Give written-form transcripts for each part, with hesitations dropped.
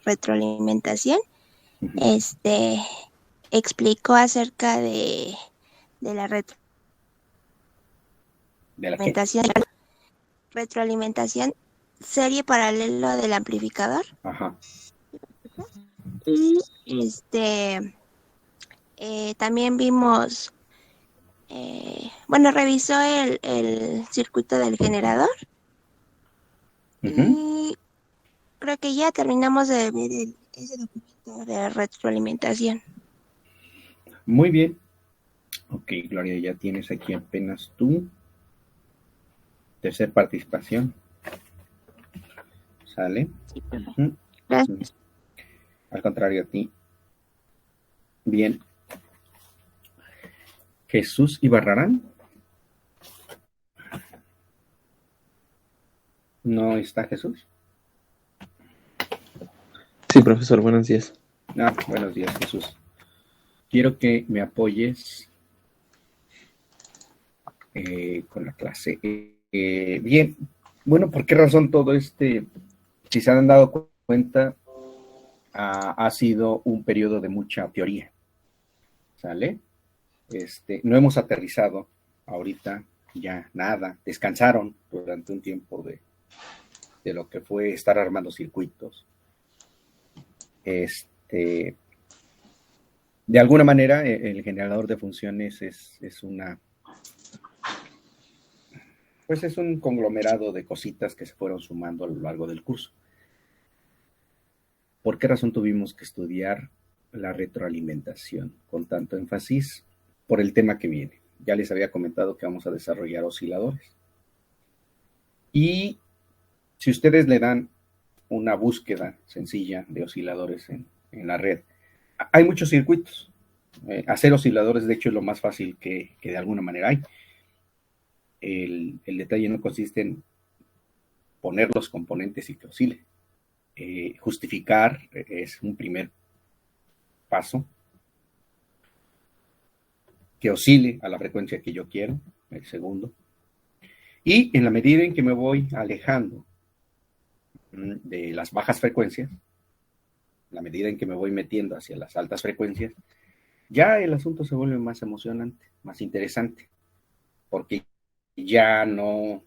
retroalimentación, explicó acerca de la retroalimentación. ¿De la qué? Retroalimentación, serie paralelo del amplificador. Ajá. Y también vimos, revisó el circuito del generador. Y creo que ya terminamos de ver ese documento de retroalimentación. Muy bien. Ok, Gloria, ya tienes aquí apenas tu tercer participación. ¿Sale? Sí, gracias. Al contrario a ti. Bien. Jesús Ibarrarán. ¿No está Jesús? Sí, profesor, buenos días. Buenos días, Jesús. Quiero que me apoyes con la clase. Bien, bueno, ¿por qué razón todo si se han dado cuenta, ha sido un periodo de mucha teoría? ¿Sale? No hemos aterrizado ahorita ya nada. Descansaron durante un tiempo de lo que fue estar armando circuitos. De alguna manera, el generador de funciones es un conglomerado de cositas que se fueron sumando a lo largo del curso. ¿Por qué razón tuvimos que estudiar la retroalimentación con tanto énfasis? Por el tema que viene. Ya les había comentado que vamos a desarrollar osciladores. Y si ustedes le dan una búsqueda sencilla de osciladores en la red, hay muchos circuitos. Hacer osciladores, de hecho, es lo más fácil que de alguna manera hay. El detalle no consiste en poner los componentes y que oscile. Justificar es un primer paso. Que oscile a la frecuencia que yo quiero, el segundo. Y en la medida en que me voy alejando de las bajas frecuencias, la medida en que me voy metiendo hacia las altas frecuencias, ya el asunto se vuelve más emocionante, más interesante, porque ya no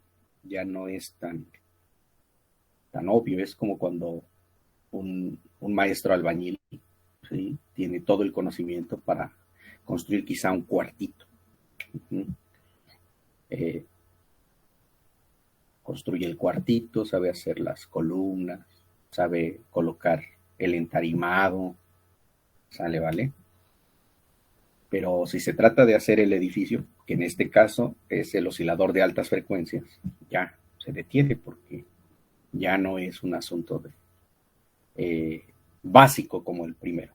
es tan obvio. Es como cuando un maestro albañil, ¿sí?, tiene todo el conocimiento para construir quizá un cuartito. Construye el cuartito, sabe hacer las columnas, sabe colocar el entarimado, ¿sale? ¿Vale? Pero si se trata de hacer el edificio, que en este caso es el oscilador de altas frecuencias, ya se detiene porque ya no es un asunto básico como el primero.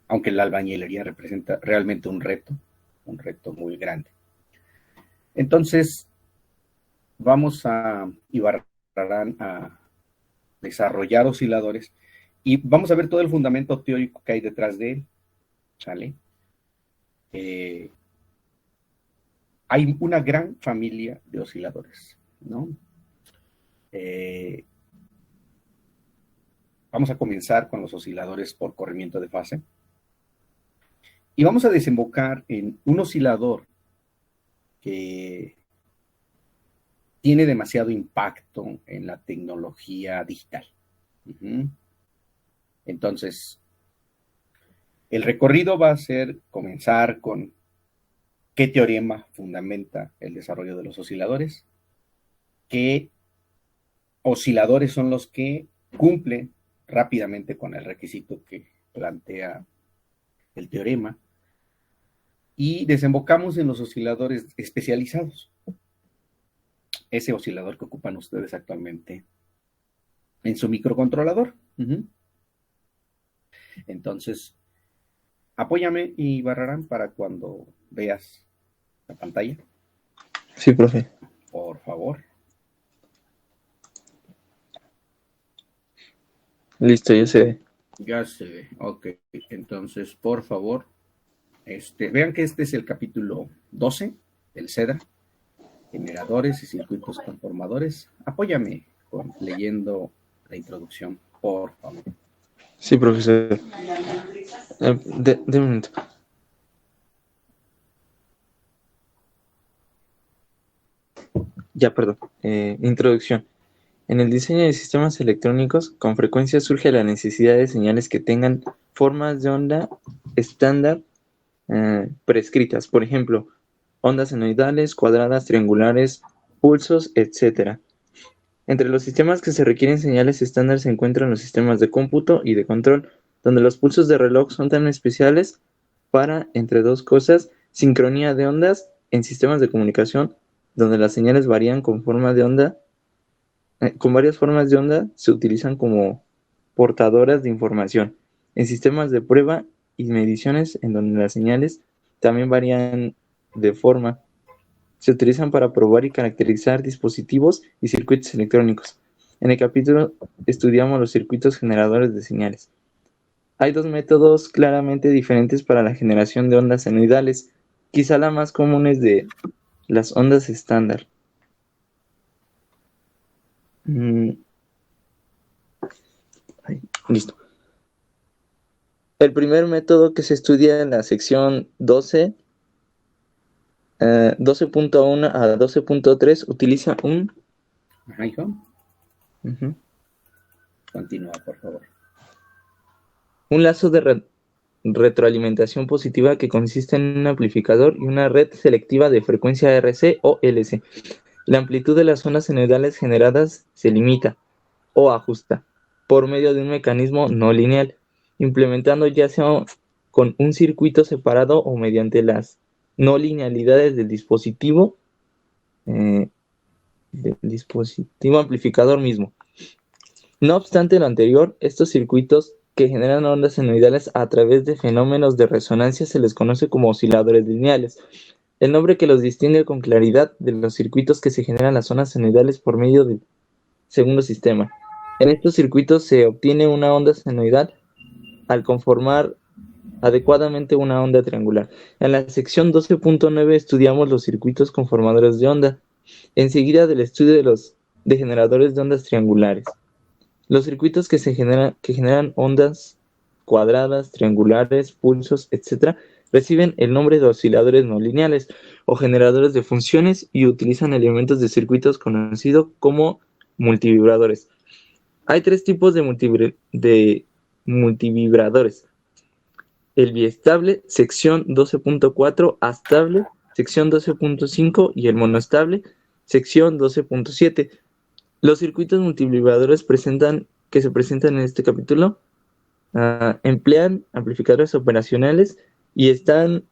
Aunque la albañilería representa realmente un reto muy grande. Entonces, vamos a desarrollar osciladores y vamos a ver todo el fundamento teórico que hay detrás de él. ¿Sale? Hay una gran familia de osciladores, ¿no? Vamos a comenzar con los osciladores por corrimiento de fase. Y vamos a desembocar en un oscilador que tiene demasiado impacto en la tecnología digital. Entonces, el recorrido va a ser comenzar con qué teorema fundamenta el desarrollo de los osciladores, qué osciladores son los que cumplen rápidamente con el requisito que plantea el teorema, y desembocamos en los osciladores especializados. Ese oscilador que ocupan ustedes actualmente en su microcontrolador. Entonces, apóyame, Ibarrarán, para cuando veas la pantalla. Sí, profe. Por favor. Listo, ya se ve. Ya se ve. Ok. Entonces, por favor, vean que este es el capítulo 12 del CEDA, generadores y circuitos conformadores. Apóyame leyendo la introducción, por favor. Sí, profesor. De un momento. Ya, perdón. Introducción. En el diseño de sistemas electrónicos, con frecuencia surge la necesidad de señales que tengan formas de onda estándar prescritas. Por ejemplo, ondas senoidales, cuadradas, triangulares, pulsos, etc. Entre los sistemas que se requieren señales estándar se encuentran los sistemas de cómputo y de control, donde los pulsos de reloj son tan especiales para, entre dos cosas, sincronía de ondas en sistemas de comunicación, donde las señales varían con con varias formas de onda, se utilizan como portadoras de información. En sistemas de prueba y mediciones, en donde las señales también varían de forma, se utilizan para probar y caracterizar dispositivos y circuitos electrónicos. En el capítulo estudiamos los circuitos generadores de señales. Hay dos métodos claramente diferentes para la generación de ondas senoidales. Quizá la más común es de las ondas estándar. Listo. El primer método que se estudia en la sección 12.1 a 12.3 utiliza Ajá, hijo. Continúa, por favor. Un lazo de retroalimentación positiva que consiste en un amplificador y una red selectiva de frecuencia RC o LC. La amplitud de las ondas senoidales generadas se limita o ajusta por medio de un mecanismo no lineal, implementando ya sea con un circuito separado o mediante las no linealidades del dispositivo amplificador mismo. No obstante lo anterior, estos circuitos que generan ondas senoidales a través de fenómenos de resonancia se les conoce como osciladores lineales, el nombre que los distingue con claridad de los circuitos que se generan las ondas senoidales por medio del segundo sistema. En estos circuitos se obtiene una onda senoidal al conformar adecuadamente una onda triangular. En la sección 12.9 estudiamos los circuitos conformadores de onda, enseguida del estudio de generadores de ondas triangulares. Los circuitos que generan ondas cuadradas, triangulares, pulsos, etc., reciben el nombre de osciladores no lineales o generadores de funciones y utilizan elementos de circuitos conocidos como multivibradores. Hay tres tipos de multivibradores: el biestable, sección 12.4, astable, sección 12.5 y el monoestable, sección 12.7. Los circuitos multivibradores que se presentan en este capítulo emplean amplificadores operacionales y están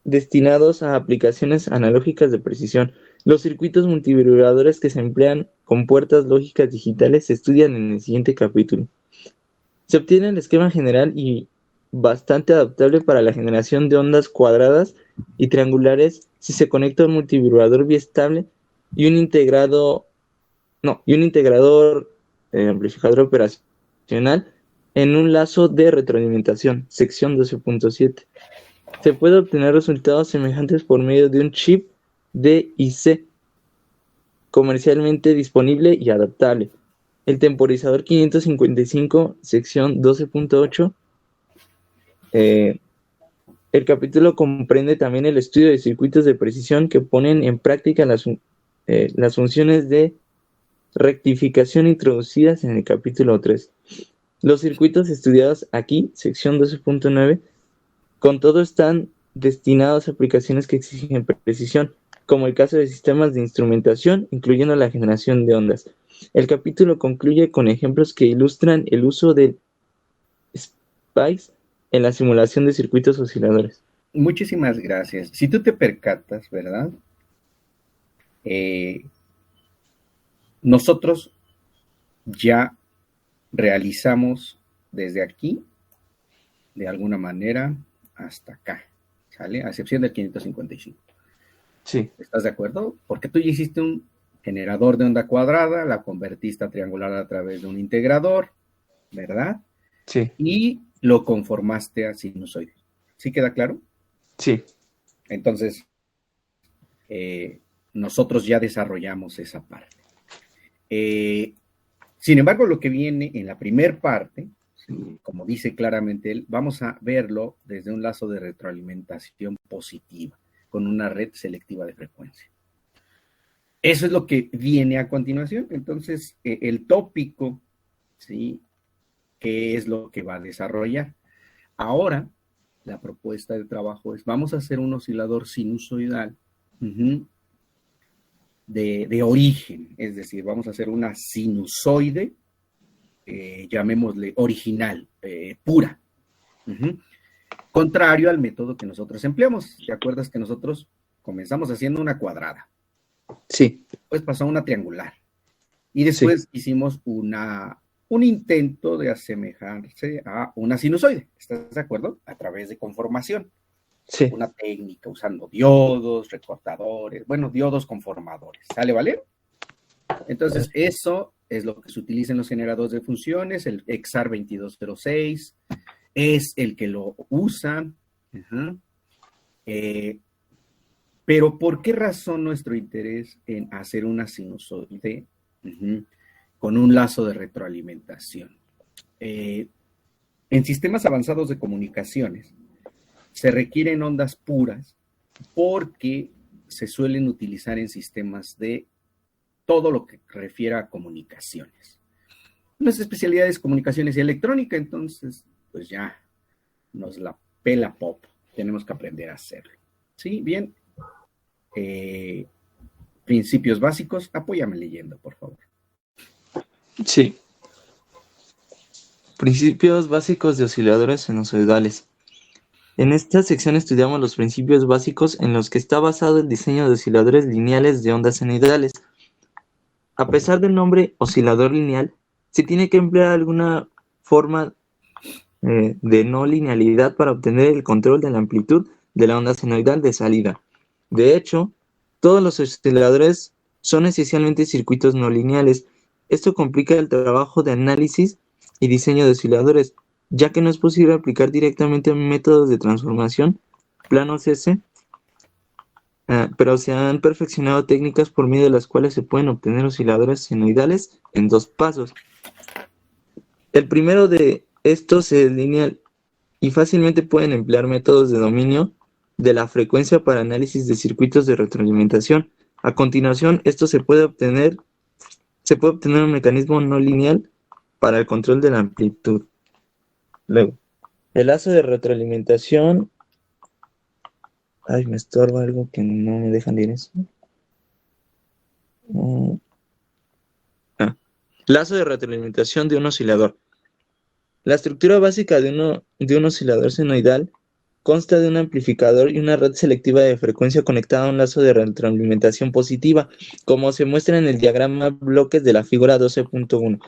destinados a aplicaciones analógicas de precisión. Los circuitos multivibradores que se emplean con puertas lógicas digitales se estudian en el siguiente capítulo. Se obtiene el esquema general y bastante adaptable para la generación de ondas cuadradas y triangulares si se conecta un multivibrador biestable y un integrador amplificador operacional en un lazo de retroalimentación, sección 12.7. Se puede obtener resultados semejantes por medio de un chip DIC comercialmente disponible y adaptable. El temporizador 555, sección 12.8. El capítulo comprende también el estudio de circuitos de precisión que ponen en práctica las funciones de rectificación introducidas en el capítulo 3. Los circuitos estudiados aquí, sección 12.9, con todo están destinados a aplicaciones que exigen precisión, como el caso de sistemas de instrumentación, incluyendo la generación de ondas. El capítulo concluye con ejemplos que ilustran el uso del SPICE en la simulación de circuitos osciladores. Muchísimas gracias. Si tú te percatas, ¿verdad? Nosotros ya realizamos desde aquí, de alguna manera, hasta acá, ¿sale? A excepción del 555. Sí. ¿Estás de acuerdo? Porque tú ya hiciste un generador de onda cuadrada, la convertiste a triangular a través de un integrador, ¿verdad? Sí. Y lo conformaste a sinusoide. ¿Sí queda claro? Sí. Entonces, nosotros ya desarrollamos esa parte. Sin embargo, lo que viene en la primer parte, ¿sí? Como dice claramente él, vamos a verlo desde un lazo de retroalimentación positiva, con una red selectiva de frecuencia. Eso es lo que viene a continuación. Entonces, el tópico, ¿sí? ¿Qué es lo que va a desarrollar? Ahora, la propuesta de trabajo es, vamos a hacer un oscilador sinusoidal de origen, es decir, vamos a hacer una sinusoide, llamémosle original, pura, contrario al método que nosotros empleamos. ¿Te acuerdas que nosotros comenzamos haciendo una cuadrada? Sí. Después pasó a una triangular. Y después hicimos un intento de asemejarse a una sinusoide. ¿Estás de acuerdo? A través de conformación. Sí. Una técnica usando diodos, recortadores, bueno, diodos conformadores. ¿Sale, vale? Entonces, eso es lo que se utiliza en los generadores de funciones. El XAR 2206 es el que lo usa. Pero ¿por qué razón nuestro interés en hacer una sinusoide con un lazo de retroalimentación? En sistemas avanzados de comunicaciones se requieren ondas puras porque se suelen utilizar en sistemas de todo lo que refiere a comunicaciones. Nuestra especialidad es comunicaciones y electrónica, entonces pues ya nos la pela pop. Tenemos que aprender a hacerlo. ¿Sí? Bien. Principios básicos. Apóyame leyendo, por favor. Sí. Principios básicos de osciladores sinusoidales. En esta sección estudiamos los principios básicos en los que está basado el diseño de osciladores lineales de ondas senoidales. A pesar del nombre oscilador lineal, se tiene que emplear alguna forma de no linealidad para obtener el control de la amplitud de la onda senoidal de salida. De hecho, todos los osciladores son esencialmente circuitos no lineales. Esto complica el trabajo de análisis y diseño de osciladores, ya que no es posible aplicar directamente métodos de transformación, planos S, pero se han perfeccionado técnicas por medio de las cuales se pueden obtener osciladores senoidales en 2 pasos. El primero de estos es lineal y fácilmente pueden emplear métodos de dominio de la frecuencia para análisis de circuitos de retroalimentación. A continuación, esto se puede obtener un mecanismo no lineal para el control de la amplitud. Luego, el lazo de retroalimentación. Ay, me estorba algo que no me dejan leer eso. Lazo de retroalimentación de un oscilador. La estructura básica de un oscilador senoidal consta de un amplificador y una red selectiva de frecuencia conectada a un lazo de retroalimentación positiva, como se muestra en el diagrama bloques de la figura 12.1.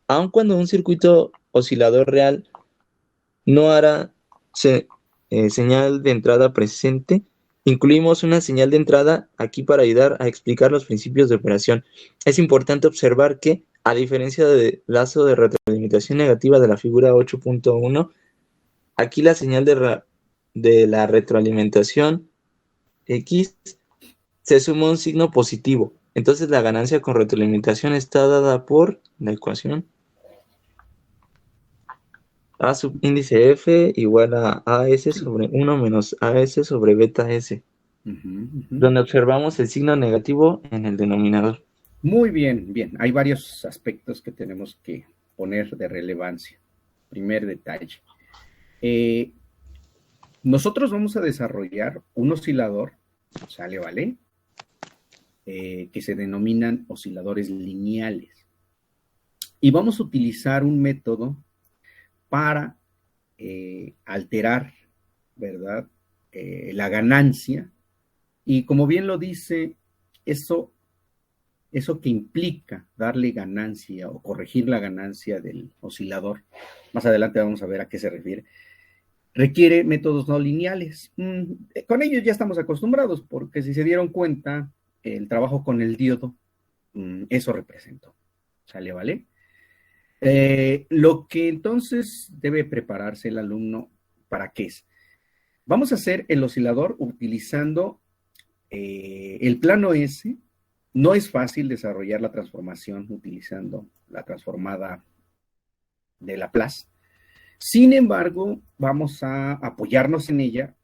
Aun cuando un circuito oscilador real no hará señal de entrada presente, incluimos una señal de entrada aquí para ayudar a explicar los principios de operación. Es importante observar que, a diferencia del lazo de retroalimentación negativa de la figura 8.1, aquí la señal de la retroalimentación X se suma un signo positivo. Entonces la ganancia con retroalimentación está dada por la ecuación A subíndice F igual a AS sobre 1 menos AS sobre beta S, donde observamos el signo negativo en el denominador. Muy bien, bien. Hay varios aspectos que tenemos que poner de relevancia. Primer detalle. Nosotros vamos a desarrollar un oscilador, ¿sale, vale? Que se denominan osciladores lineales. Y vamos a utilizar un método para alterar, ¿verdad? La ganancia. Y como bien lo dice, eso que implica darle ganancia o corregir la ganancia del oscilador, más adelante vamos a ver a qué se refiere, requiere métodos no lineales. Con ellos ya estamos acostumbrados, porque si se dieron cuenta, el trabajo con el diodo, eso representó. ¿Sale, vale? Lo que entonces debe prepararse el alumno, ¿para qué es? Vamos a hacer el oscilador utilizando el plano S No es fácil desarrollar la transformación utilizando la transformada de Laplace. Sin embargo, vamos a apoyarnos en ella,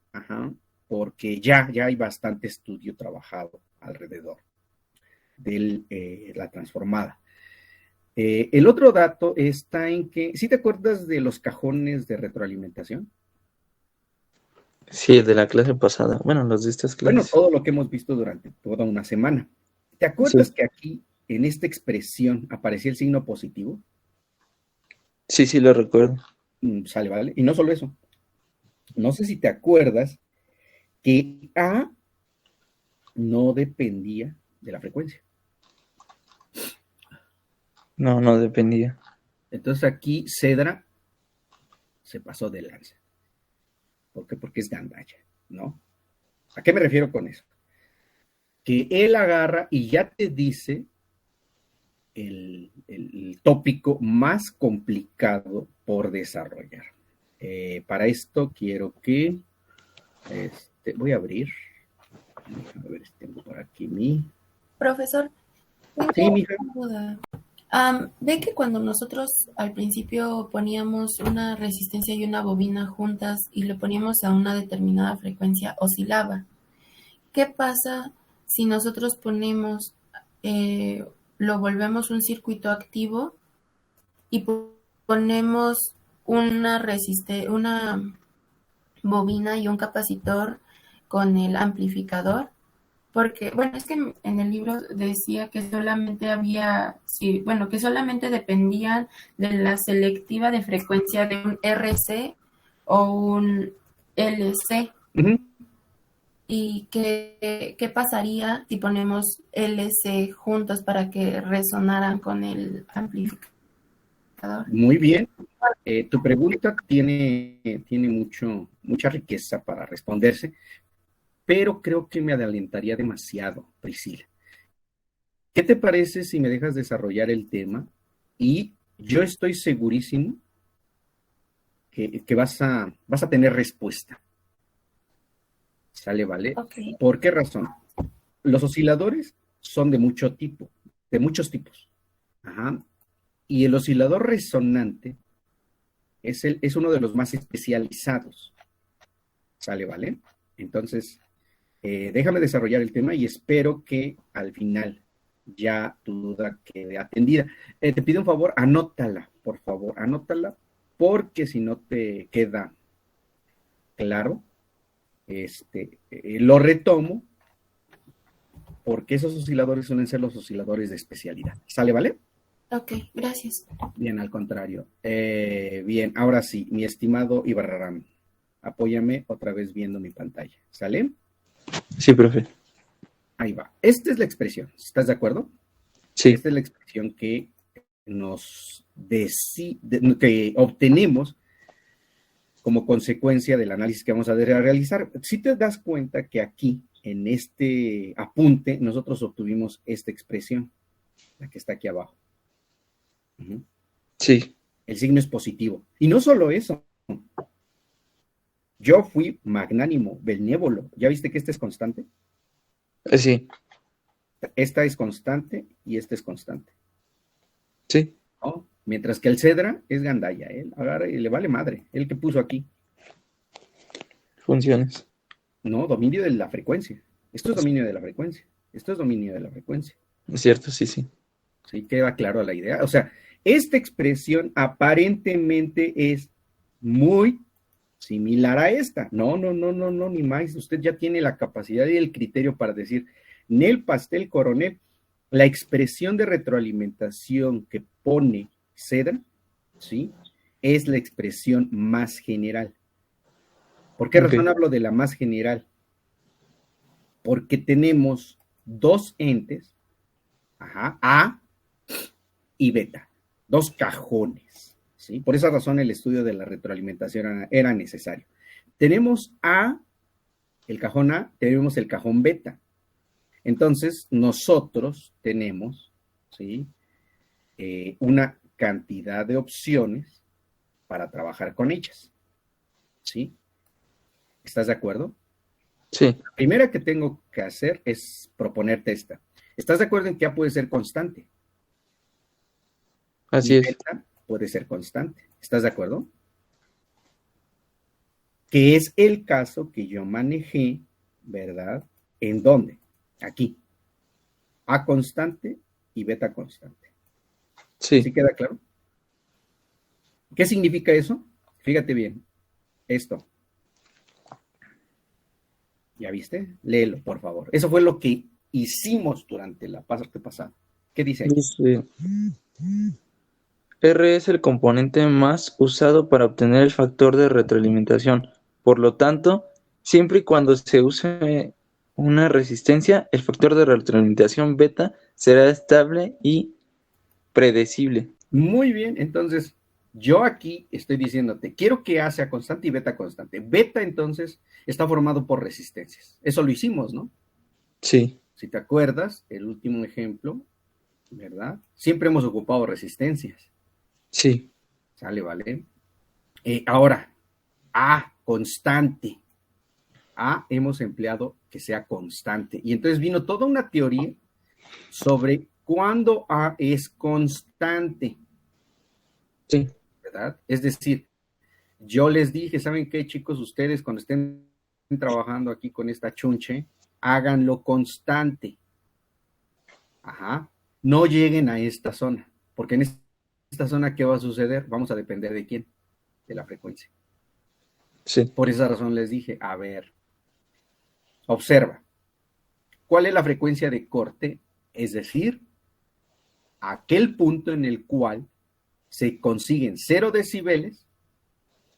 porque ya hay bastante estudio trabajado alrededor de la transformada. El otro dato está en que, ¿sí te acuerdas de los cajones de retroalimentación? Sí, de la clase pasada. Bueno, los de estas Bueno, clases. todo lo que hemos visto durante toda una semana. ¿Te acuerdas Sí. que aquí, en esta expresión, aparecía el signo positivo? Sí, lo recuerdo. Sale, ¿vale? Y no solo eso. No sé si te acuerdas que A no dependía de la frecuencia. No dependía. Entonces aquí Cedra se pasó de lanza. ¿Por qué? Porque es gandalla, ¿no? ¿A qué me refiero con eso? Que él agarra y ya te dice el tópico más complicado por desarrollar. Para esto quiero que voy a abrir. A ver si tengo por aquí mi. Profesor, Sí, tengo mija. una duda. ¿Ve que cuando nosotros al principio poníamos una resistencia y una bobina juntas y le poníamos a una determinada frecuencia, oscilaba? ¿Qué pasa si nosotros ponemos, lo volvemos un circuito activo y ponemos una bobina y un capacitor con el amplificador? Porque, bueno, es que en el libro decía que solamente que solamente dependían de la selectiva de frecuencia de un RC o un LC. Uh-huh. ¿Y qué pasaría si ponemos LC juntos para que resonaran con el amplificador? Muy bien. Tu pregunta tiene mucha riqueza para responderse, pero creo que me adelantaría demasiado, Priscila. ¿Qué te parece si me dejas desarrollar el tema? Y yo estoy segurísimo que vas a tener respuesta. ¿Sale, vale? Okay. ¿Por qué razón? Los osciladores son de muchos tipos. Y el oscilador resonante es uno de los más especializados. ¿Sale, vale? Entonces, déjame desarrollar el tema y espero que al final ya tu duda quede atendida. Te pido un favor, anótala, por favor, anótala, porque si no te queda claro, lo retomo, porque esos osciladores suelen ser los osciladores de especialidad. ¿Sale, vale? Ok, gracias. Bien, al contrario. Bien, ahora sí, mi estimado Ibarrarán, apóyame otra vez viendo mi pantalla. ¿Sale? Sí, profe. Ahí va. Esta es la expresión. ¿Estás de acuerdo? Sí. Esta es la expresión que que obtenemos como consecuencia del análisis que vamos a realizar. Si te das cuenta que aquí, en este apunte, nosotros obtuvimos esta expresión, la que está aquí abajo. Uh-huh. Sí. El signo es positivo. Y no solo eso. Yo fui magnánimo, benévolo. ¿Ya viste que este es constante? Sí. Esta es constante y esta es constante. Sí. ¿No? Mientras que el Cedra es gandalla. Él agarra y le vale madre. El que puso aquí. Funciones. No, dominio de la frecuencia. Esto es dominio de la frecuencia. Esto es dominio de la frecuencia. Es cierto, sí. Sí, queda claro la idea. O sea, esta expresión aparentemente es muy similar a esta. No, ni más. Usted ya tiene la capacidad y el criterio para decir, Nel Pastel Coronel, la expresión de retroalimentación que pone Cedra, ¿sí? Es la expresión más general. ¿Por qué razón hablo de la más general? Porque tenemos dos entes, A y beta, dos cajones, ¿sí? Por esa razón el estudio de la retroalimentación era necesario. Tenemos el cajón A, tenemos el cajón beta. Entonces, nosotros tenemos, ¿sí? Una cantidad de opciones para trabajar con ellas, ¿sí? ¿Estás de acuerdo? Sí. La primera que tengo que hacer es proponerte esta. ¿Estás de acuerdo en que A puede ser constante? Así Y es. beta puede ser constante. ¿Estás de acuerdo? Que es el caso que yo manejé, ¿verdad? ¿En dónde? Aquí. A constante y beta constante. ¿Sí Sí. queda claro? ¿Qué significa eso? Fíjate bien. Esto. ¿Ya viste? Léelo, por favor. Eso fue lo que hicimos durante la parte pasada. ¿Qué dice ahí? Dice, R es el componente más usado para obtener el factor de retroalimentación. Por lo tanto, siempre y cuando se use una resistencia, el factor de retroalimentación beta será estable y predecible. Muy bien, entonces yo aquí estoy diciéndote, quiero que A sea constante y beta constante. Beta entonces está formado por resistencias. Eso lo hicimos, ¿no? Sí, Si te acuerdas, el último ejemplo, ¿verdad? Siempre hemos ocupado resistencias. sí, ¿Sale, vale? Ahora, A constante. A hemos empleado que sea constante. Y entonces vino toda una teoría sobre cuándo A es constante, sí, ¿verdad? Es decir, yo les dije, ¿saben qué, chicos? Ustedes cuando estén trabajando aquí con esta chunche, háganlo constante. Ajá. No lleguen a esta zona, porque en esta zona, ¿qué va a suceder? Vamos a depender de quién, de la frecuencia. sí. Por esa razón les dije, a ver, observa, ¿cuál es la frecuencia de corte? Es decir, aquel punto en el cual se consiguen 0 decibeles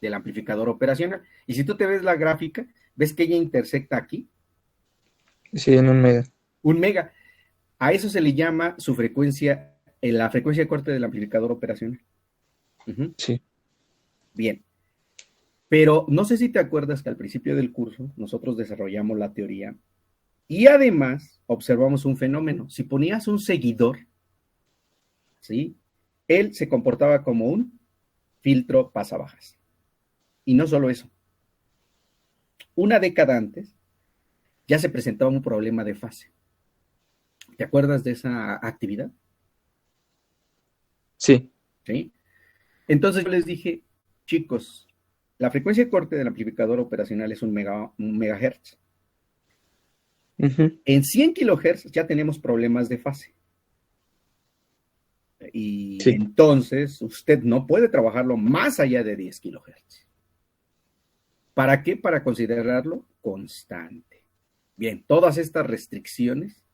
del amplificador operacional. Y si tú te ves la gráfica, ves que ella intersecta aquí, Sí, en un mega. 1 mega. A eso se le llama su frecuencia, la frecuencia de corte del amplificador operacional. Sí, Bien. Pero no sé si te acuerdas que al principio del curso nosotros desarrollamos la teoría y además observamos un fenómeno. Si ponías un seguidor, ¿sí? Él se comportaba como un filtro pasabajas. Y no solo eso. Una década antes ya se presentaba un problema de fase. ¿Te acuerdas de esa actividad? sí. ¿Sí? Entonces yo les dije, chicos, la frecuencia de corte del amplificador operacional es un megahertz. Ujú. En 100 kilohertz ya tenemos problemas de fase. Y Sí, entonces usted no puede trabajarlo más allá de 10 kilohertz. ¿Para qué? Para considerarlo constante. Bien, todas estas restricciones,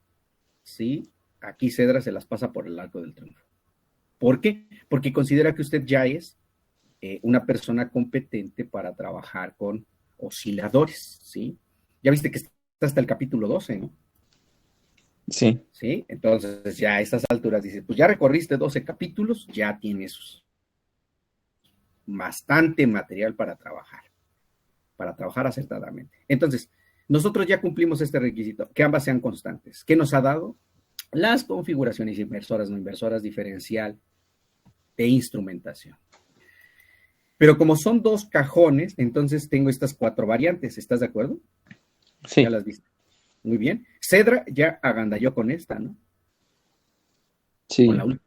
¿sí? Aquí Cedra se las pasa por el arco del triunfo. ¿Por qué? Porque considera que usted ya es una persona competente para trabajar con osciladores, ¿sí? Ya viste que está hasta el capítulo 12, ¿no? sí, ¿Sí? Entonces ya a estas alturas dice, pues ya recorriste 12 capítulos, ya tienes bastante material para trabajar acertadamente. Entonces, nosotros ya cumplimos este requisito, que ambas sean constantes. ¿Qué nos ha dado? Las configuraciones inversoras, no inversoras, diferencial de instrumentación. Pero como son 2 cajones, entonces tengo estas 4 variantes. ¿Estás de acuerdo? sí. Ya las viste. Muy bien. Cedra ya agandalló con esta, ¿no? Sí, Con la última.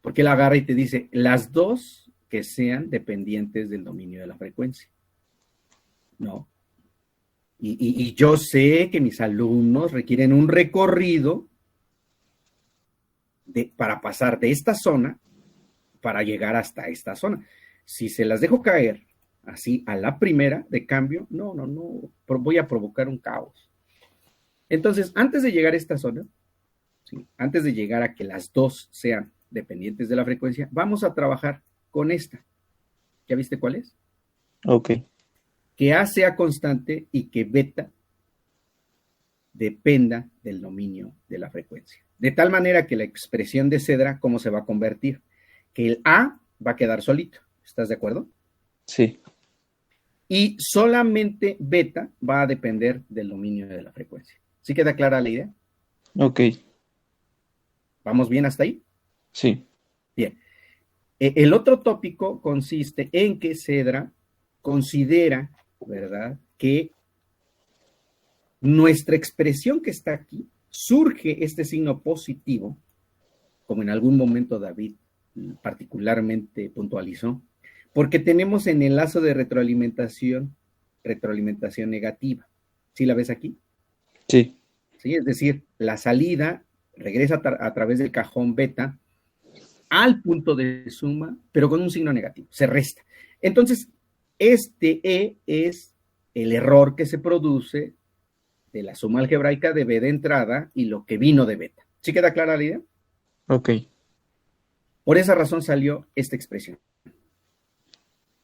Porque él agarra y te dice, las 2 que sean dependientes del dominio de la frecuencia. ¿No? Y yo sé que mis alumnos requieren un recorrido para pasar de esta zona para llegar hasta esta zona. Si se las dejo caer así a la primera de cambio, no, voy a provocar un caos. Entonces, antes de llegar a esta zona, ¿sí? Antes de llegar a que las 2 sean dependientes de la frecuencia, vamos a trabajar con esta. ¿Ya viste cuál es? ok. Que A sea constante y que beta dependa del dominio de la frecuencia. De tal manera que la expresión de Cedra, ¿cómo se va a convertir? Que el A va a quedar solito. ¿Estás de acuerdo? Sí, Y solamente beta va a depender del dominio de la frecuencia. ¿Sí queda clara la idea? ok. ¿Vamos bien hasta ahí? Sí, Bien. El otro tópico consiste en que Cedra considera, ¿verdad?, que nuestra expresión que está aquí surge este signo positivo, como en algún momento David particularmente puntualizó, porque tenemos en el lazo de retroalimentación negativa. ¿Sí la ves aquí? Sí. ¿Sí? Es decir, la salida regresa a través del cajón beta al punto de suma, pero con un signo negativo, se resta. Entonces, este E es el error que se produce de la suma algebraica de B de entrada y lo que vino de beta. ¿Sí queda clara la idea? Ok. Por esa razón salió esta expresión.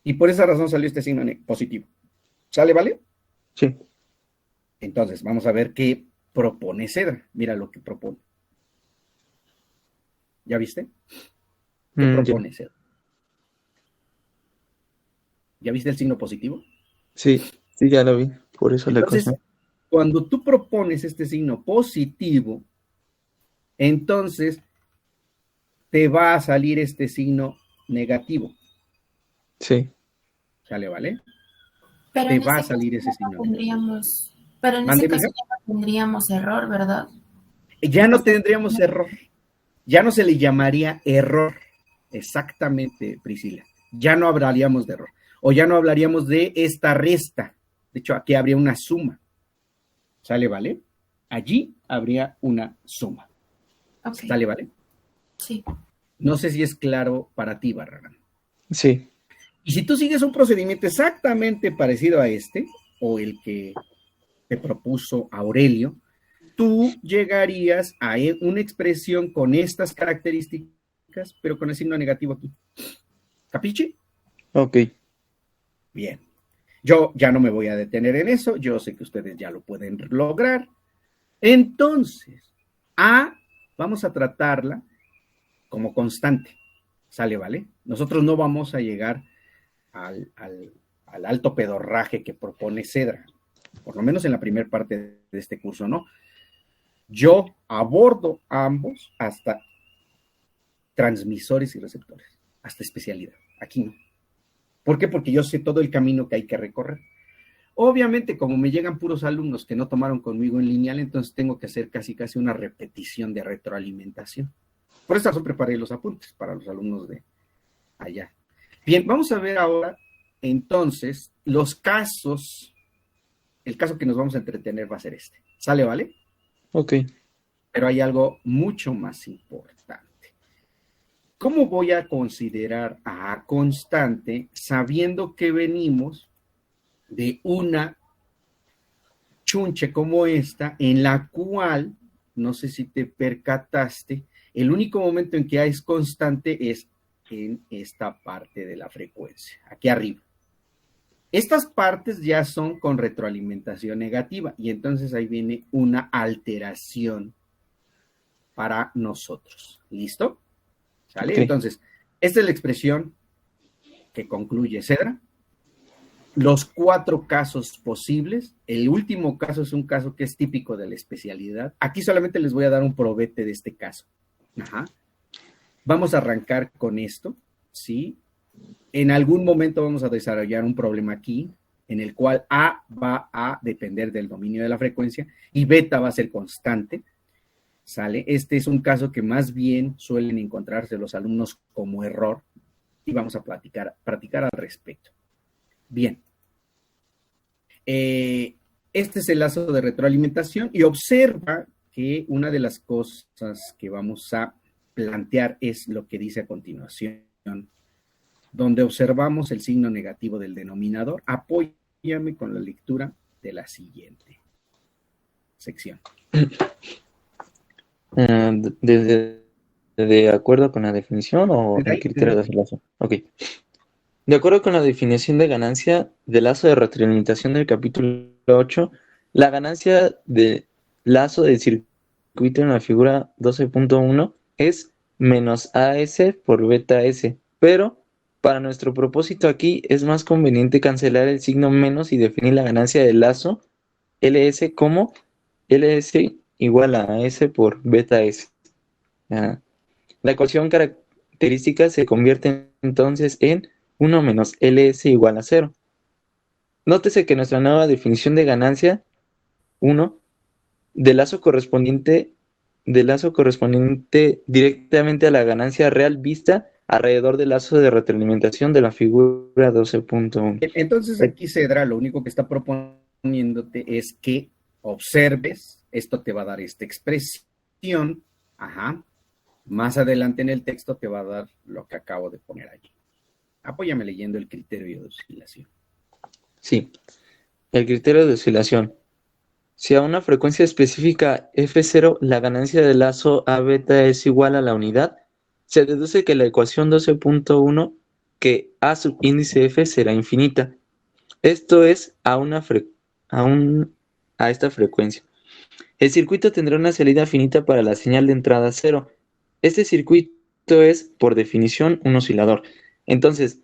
Y por esa razón salió este signo positivo. ¿Sale, vale? Sí. Entonces, vamos a ver qué propone Cedra. Mira lo que propone. ¿Ya viste? ¿Qué propone Cedra? ¿Ya viste el signo positivo? Sí, ya lo vi. Por eso la Entonces, cosa. cuando tú propones este signo positivo, entonces te va a salir este signo negativo. Sí. ¿Sale, vale? Pero Te va a salir ese signo negativo. Pero en ese caso ya no tendríamos error, ¿verdad? Ya no tendríamos error. Ya no se le llamaría error. Exactamente, Priscila. Ya no hablaríamos de error. O ya no hablaríamos de esta resta. De hecho, aquí habría una suma. ¿Sale, vale? Allí habría una suma. Okay. ¿Sale, vale? Sí. No sé si es claro para ti, Barragán. Sí. Y si tú sigues un procedimiento exactamente parecido a este, o el que te propuso Aurelio, tú llegarías a una expresión con estas características, pero con el signo negativo aquí. ¿Capiche? Ok. Bien. Yo ya no me voy a detener en eso, yo sé que ustedes ya lo pueden lograr. Entonces, vamos a tratarla como constante. ¿Sale, vale? Nosotros no vamos a llegar al alto pedorraje que propone Cedra, por lo menos en la primera parte de este curso, ¿no? Yo abordo ambos hasta transmisores y receptores, hasta especialidad. Aquí no. ¿Por qué? Porque yo sé todo el camino que hay que recorrer. Obviamente, como me llegan puros alumnos que no tomaron conmigo en lineal, entonces tengo que hacer casi una repetición de retroalimentación. Por eso razón preparé los apuntes para los alumnos de allá. Bien, vamos a ver ahora, entonces, los casos. El caso que nos vamos a entretener va a ser este. ¿Sale, vale? Ok. Pero hay algo mucho más importante. ¿Cómo voy a considerar a A constante sabiendo que venimos de una chunche como esta, en la cual, no sé si te percataste, el único momento en que A es constante es en esta parte de la frecuencia, aquí arriba. Estas partes ya son con retroalimentación negativa y entonces ahí viene una alteración para nosotros. ¿Listo? ¿Sale? Okay. Entonces, esta es la expresión que concluye Cedra. Los 4 casos posibles. El último caso es un caso que es típico de la especialidad. Aquí solamente les voy a dar un probete de este caso. Ajá. Vamos a arrancar con esto, ¿sí? En algún momento vamos a desarrollar un problema aquí, en el cual A va a depender del dominio de la frecuencia y beta va a ser constante, ¿sale? Este es un caso que más bien suelen encontrarse los alumnos como error y vamos a practicar al respecto. Bien. Este es el lazo de retroalimentación y observa que una de las cosas que vamos a plantear es lo que dice a continuación, donde observamos el signo negativo del denominador. Apóyame con la lectura de la siguiente sección. ¿De acuerdo con la definición o el criterio de lazo? Ok. De acuerdo con la definición de ganancia del lazo de retroalimentación del capítulo 8, la ganancia de lazo del circuito en la figura 12.1 es menos AS por beta S, pero para nuestro propósito aquí es más conveniente cancelar el signo menos y definir la ganancia del lazo LS como LS igual a S por beta S. La ecuación característica se convierte entonces en 1 menos LS igual a 0. Nótese que nuestra nueva definición de ganancia 1 del lazo correspondiente directamente a la ganancia real vista alrededor del lazo de retroalimentación de la figura 12.1. Entonces aquí Cedra lo único que está proponiéndote es que observes, esto te va a dar esta expresión, más adelante en el texto te va a dar lo que acabo de poner allí. Apóyame leyendo el criterio de oscilación. Sí, el criterio de oscilación. Si a una frecuencia específica F0 la ganancia del lazo A beta es igual a la unidad, se deduce que la ecuación 12.1 que A subíndice F será infinita. Esto es a esta frecuencia. El circuito tendrá una salida finita para la señal de entrada 0. Este circuito es, por definición, un oscilador. Entonces,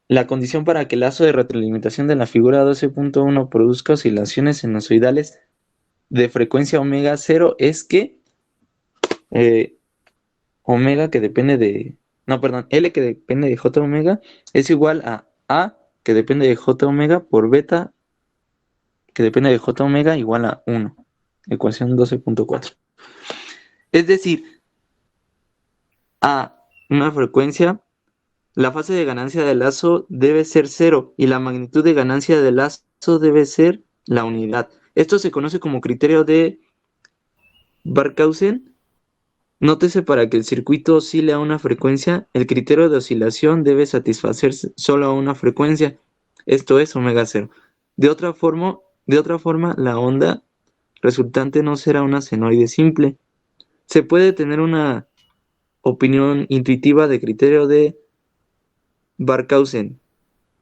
la condición para que el lazo de retroalimentación de la figura 12.1 produzca oscilaciones sinusoidales de frecuencia omega 0 es que omega que depende de... No, perdón, L que depende de J omega es igual a que depende de J omega por beta que depende de J omega igual a 1. Ecuación 12.4. Es decir, a una frecuencia, la fase de ganancia del lazo debe ser 0 y la magnitud de ganancia del lazo debe ser la unidad. Esto se conoce como criterio de Barkhausen. Nótese, para que el circuito oscile a una frecuencia, el criterio de oscilación debe satisfacerse solo a una frecuencia, esto es omega 0. De otra forma, la onda resultante no será una senoide simple. Se puede tener una opinión intuitiva de criterio de Barkhausen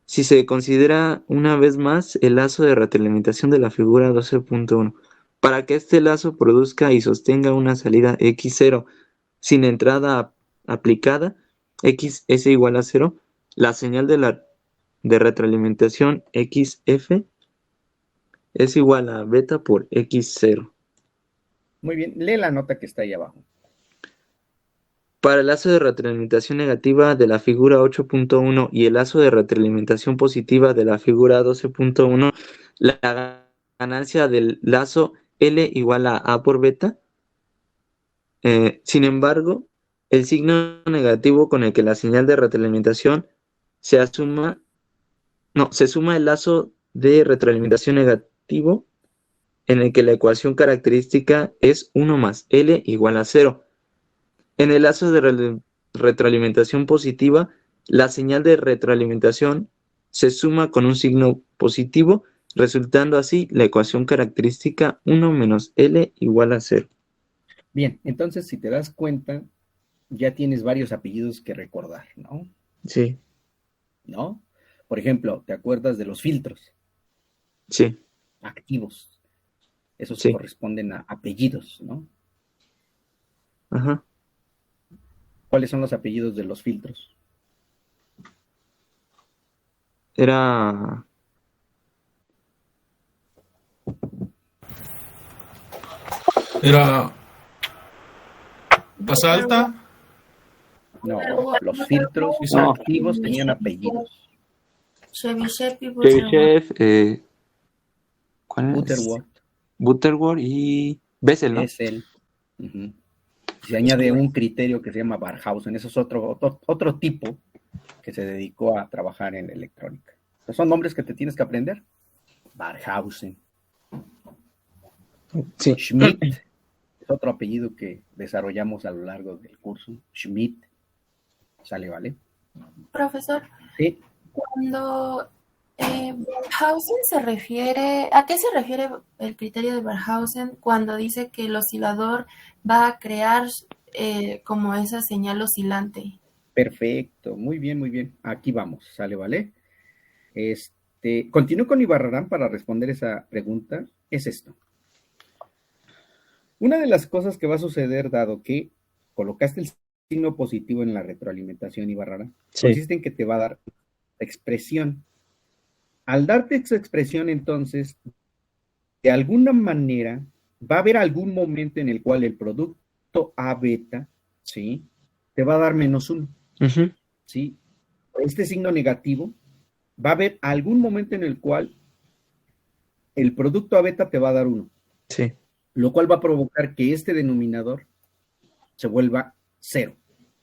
si se considera una vez más el lazo de retroalimentación de la figura 12.1. Para que este lazo produzca y sostenga una salida x0 sin entrada aplicada, x es igual a 0, la señal de retroalimentación xf es igual a beta por x0. Muy bien, lee la nota que está ahí abajo. Para el lazo de retroalimentación negativa de la figura 8.1 y el lazo de retroalimentación positiva de la figura 12.1, la ganancia del lazo L igual a A por beta. Sin embargo, el signo negativo con el que la señal de retroalimentación se suma el lazo de retroalimentación negativo en el que la ecuación característica es 1 más L igual a 0. En el lazo de retroalimentación positiva, la señal de retroalimentación se suma con un signo positivo, resultando así la ecuación característica 1 menos L igual a 0. Bien, entonces si te das cuenta, ya tienes varios apellidos que recordar, ¿no? Sí. ¿No? Por ejemplo, ¿te acuerdas de los filtros? Sí. Activos. Esos Sí. corresponden a apellidos, ¿no? Ajá. ¿Cuáles son los apellidos de los filtros? Era... Tasa alta. No, los filtros No. activos tenían apellidos. Chebyshev y Chebyshev, ¿cuál es? Butterworth, Butterworth y Bessel, ¿no? Bessel. Uh-huh. Se añade un criterio que se llama Barkhausen. Eso es otro tipo que se dedicó a trabajar en electrónica. Entonces, son nombres que te tienes que aprender. Barkhausen. Sí. Schmidt es otro apellido que desarrollamos a lo largo del curso. Schmidt. Sale, ¿vale? Profesor, Sí. cuando Barkhausen se refiere, ¿a qué se refiere el criterio de Barkhausen cuando dice que el oscilador va a crear como esa señal oscilante? Perfecto, muy bien, muy bien. Aquí vamos, sale, ¿vale? Continúo con Ibarrarán para responder esa pregunta. Es esto. Una de las cosas que va a suceder, dado que colocaste el signo positivo en la retroalimentación, Ibarrarán, consiste en que te va a dar expresión. Al darte esa expresión, entonces, de alguna manera, va a haber algún momento en el cual el producto A beta, ¿sí?, te va a dar -1. Uh-huh. ¿Sí? Este signo negativo, va a haber algún momento en el cual el producto A beta te va a dar 1. Sí. lo cual va a provocar que este denominador se vuelva cero.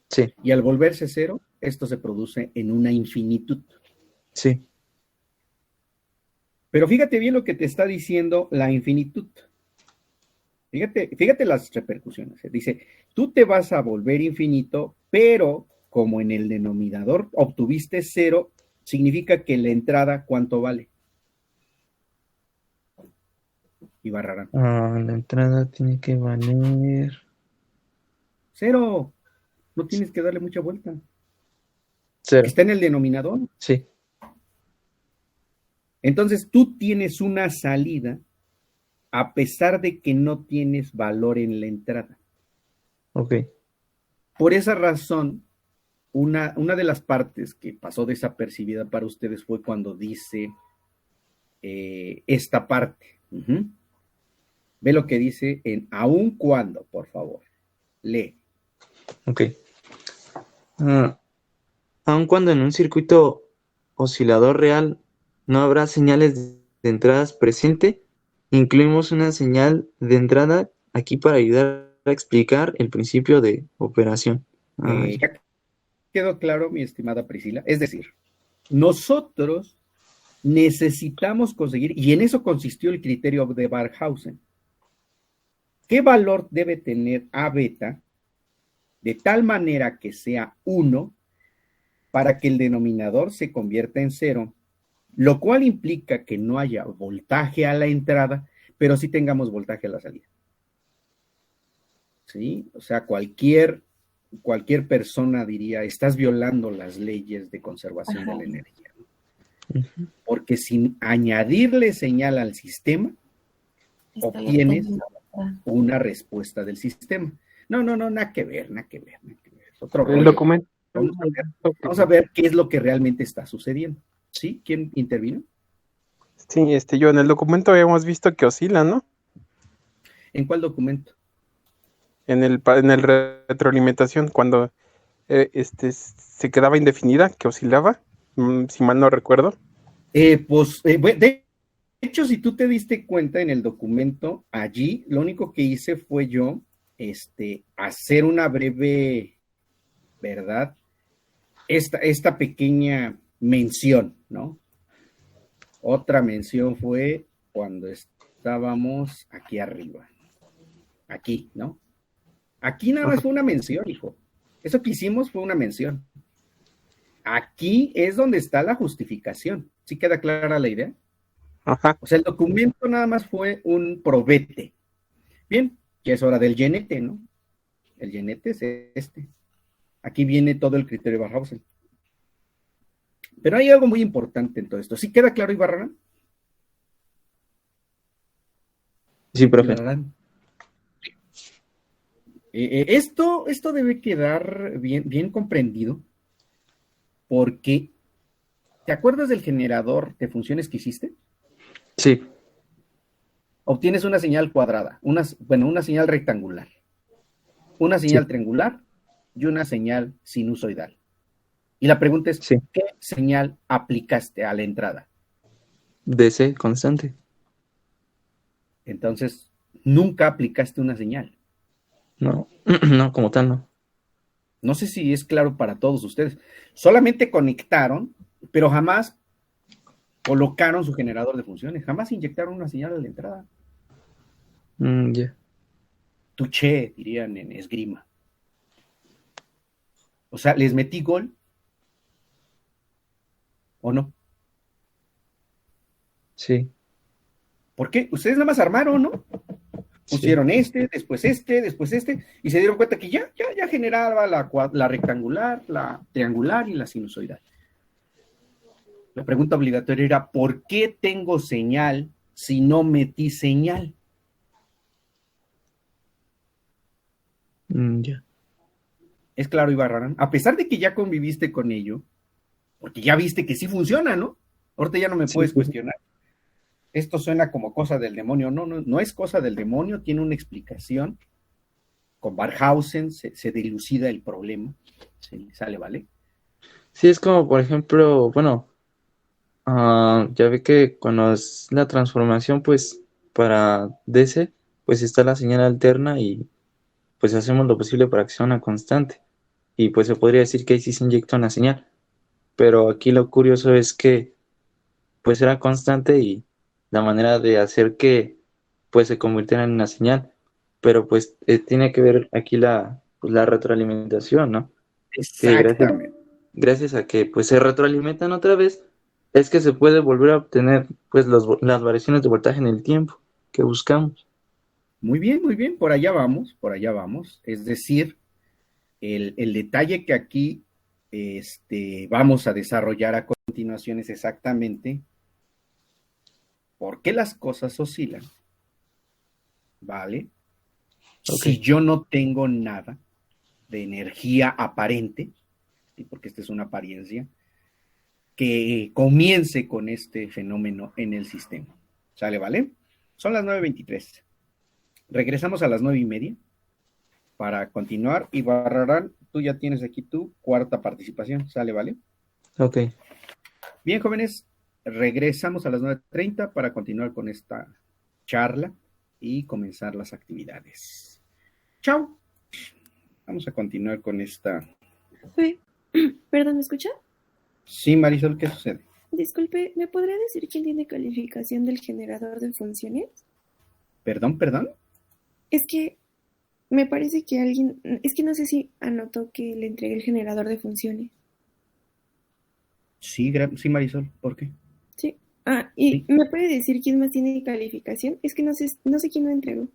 Sí, Y al volverse cero, esto se produce en una infinitud. sí. Pero fíjate bien lo que te está diciendo la infinitud. Fíjate las repercusiones. Dice, tú te vas a volver infinito, pero como en el denominador obtuviste cero, significa que la entrada, ¿cuánto vale? Y Barrarán. La entrada tiene que valer Cero. No tienes que darle mucha vuelta. 0. Está en el denominador. Sí, Entonces tú tienes una salida a pesar de que no tienes valor en la entrada. ok. Por esa razón, una de las partes que pasó desapercibida para ustedes fue cuando dice esta parte. Uh-huh. Ve lo que dice en aun cuando, por favor. Lee. Ok. Aun cuando en un circuito oscilador real no habrá señales de entradas presente, incluimos una señal de entrada aquí para ayudar a explicar el principio de operación. Ya quedó claro, mi estimada Priscila. Es decir, nosotros necesitamos conseguir, y en eso consistió el criterio de Barkhausen, ¿qué valor debe tener A beta de tal manera que sea 1 para que el denominador se convierta en 0, lo cual implica que no haya voltaje a la entrada, pero sí tengamos voltaje a la salida? ¿Sí? O sea, cualquier persona diría, estás violando las leyes de conservación de la energía. Uh-huh. Porque sin añadirle señal al sistema, obtienes una respuesta del sistema. No, nada que ver. Es otro rollo. El documento. Vamos a ver qué es lo que realmente está sucediendo. ¿Sí? ¿Quién intervino? Sí, yo en el documento habíamos visto que oscila, ¿no? ¿En cuál documento? En el retroalimentación, cuando se quedaba indefinida, que oscilaba, si mal no recuerdo. De hecho, si tú te diste cuenta en el documento, allí lo único que hice fue yo hacer una breve, ¿verdad? Esta pequeña mención, ¿no? Otra mención fue cuando estábamos aquí arriba. Aquí, ¿no? Aquí nada más fue una mención, hijo. Eso que hicimos fue una mención. Aquí es donde está la justificación. ¿Sí queda clara la idea? Ajá. O sea, el documento nada más fue un probete. Bien, ya es hora del llenete, ¿no? El llenete es este. Aquí viene todo el criterio de Barkhausen. Pero hay algo muy importante en todo esto. ¿Sí queda claro, Ibarrarán? Sí, profe. Ibarrarán. Esto debe quedar bien comprendido, porque ¿te acuerdas del generador de funciones que hiciste? Sí. Obtienes una señal cuadrada, una señal rectangular, una señal triangular y una señal sinusoidal. Y la pregunta es, ¿qué señal aplicaste a la entrada? DC constante. Entonces, nunca aplicaste una señal. No, no, como tal, no. No sé si es claro para todos ustedes. Solamente conectaron, pero jamás colocaron su generador de funciones. Jamás inyectaron una señal a la entrada. Ya. Touché, dirían en esgrima. O sea, ¿les metí gol? ¿O no? Sí. ¿Por qué? Ustedes nada más armaron, ¿no? Pusieron después y se dieron cuenta que ya generaba la rectangular, la triangular y la sinusoidal. La pregunta obligatoria era, ¿por qué tengo señal si no metí señal? Ya. Es claro, Ibarrarán. A pesar de que ya conviviste con ello, porque ya viste que sí funciona, ¿no? Ahorita ya no me puedes cuestionar. Esto suena como cosa del demonio. No es cosa del demonio, tiene una explicación. Con Barkhausen se dilucida el problema. Sale, ¿vale? Sí, es como, por ejemplo, bueno, ya ve que cuando es la transformación, pues, para DC, pues está la señal alterna y pues hacemos lo posible para que sea una constante. Y pues se podría decir que ahí sí se inyecta una señal. Pero aquí lo curioso es que pues era constante y la manera de hacer que pues se convirtiera en una señal. Pero pues tiene que ver aquí pues, la retroalimentación, ¿no? Que Exactamente. gracias a que pues se retroalimentan otra vez, es que se puede volver a obtener pues las variaciones de voltaje en el tiempo que buscamos. Muy bien, por allá vamos, por allá vamos. Es decir, el detalle que aquí vamos a desarrollar a continuación es exactamente por qué las cosas oscilan, ¿vale? Si yo no tengo nada de energía aparente, ¿sí? Porque esta es una apariencia, que comience con este fenómeno en el sistema. ¿Sale, vale? Son las 9:23. Regresamos a las 9:30 para continuar y Barrarán, tú ya tienes aquí tu cuarta participación. ¿Sale, vale? Ok. Bien, jóvenes, regresamos a las 9:30 para continuar con esta charla y comenzar las actividades. ¡Chao! Vamos a continuar con esta... Perdón, ¿me escucha? Sí, Marisol, ¿qué sucede? Disculpe, ¿me podría decir quién tiene calificación del generador de funciones? ¿Perdón? Es que me parece que alguien, es que no sé si anotó que le entregué el generador de funciones. Sí, sí, Marisol, ¿por qué? Sí. Ah, ¿y Sí. me puede decir quién más tiene calificación? Es que no sé quién lo entregó.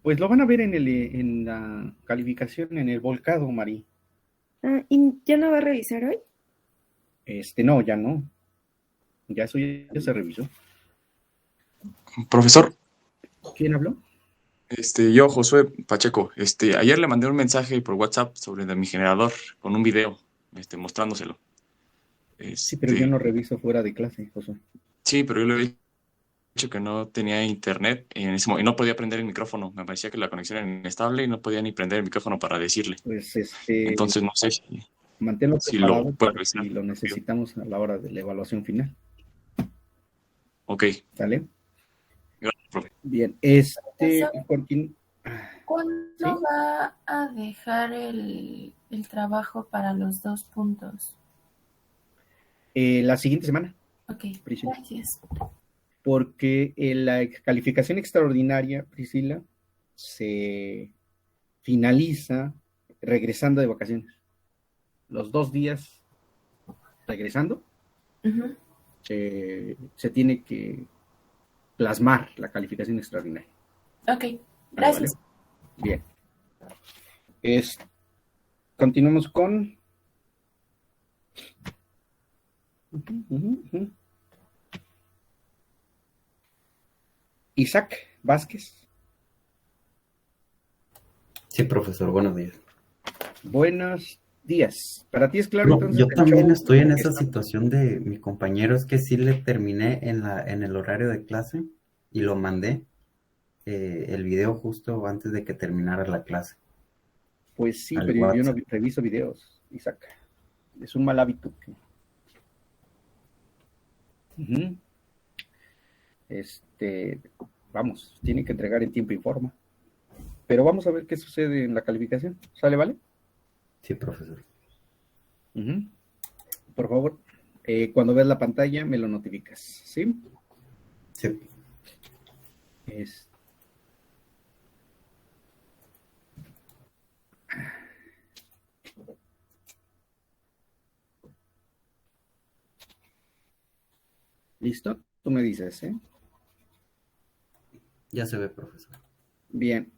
Pues lo van a ver en la calificación, en el volcado, Mari. Ah, ¿y ya no va a revisar hoy? No, ya no. Ya eso ya se revisó. Profesor, ¿Quién habló? yo, Josué Pacheco, ayer le mandé un mensaje por WhatsApp sobre mi generador con un video, mostrándoselo. Sí, pero yo no reviso fuera de clase, José. Sí, pero yo le he dicho que no tenía internet en ese momento y no podía prender el micrófono. Me parecía que la conexión era inestable y no podía ni prender el micrófono para decirle. Pues Entonces no sé manténlo si preparado lo puede por revisar. si lo necesitamos a la hora de la evaluación final. Ok, ¿Sale? gracias, profe. Bien, ¿Cuándo ¿Sí? va a dejar el trabajo para los 2 puntos? La siguiente semana, Ok, Priscila. gracias. Porque la calificación extraordinaria, Priscila, se finaliza regresando de vacaciones. Los 2 días regresando, Ujú. se tiene que plasmar la calificación extraordinaria. Ok, gracias. ¿Vale? Bien. Continuamos con... Isaac Vázquez. Sí, profesor, buenos días. Buenos días. ¿Para ti es claro No, entonces yo el también show estoy en que esa está? situación de mi compañero, es que sí le terminé en el horario de clase y lo mandé el video justo antes de que terminara la clase. Pues sí, Al pero yo no WhatsApp. reviso videos, Isaac. Es un mal hábito. Ujú. Vamos, tiene que entregar en tiempo y forma. Pero vamos a ver qué sucede en la calificación. ¿Sale, vale? Sí, profesor. Ujú. Por favor, cuando veas la pantalla me lo notificas, ¿sí? Sí. ¿Listo? Tú me dices, ¿eh? Ya se ve, profesor. Bien.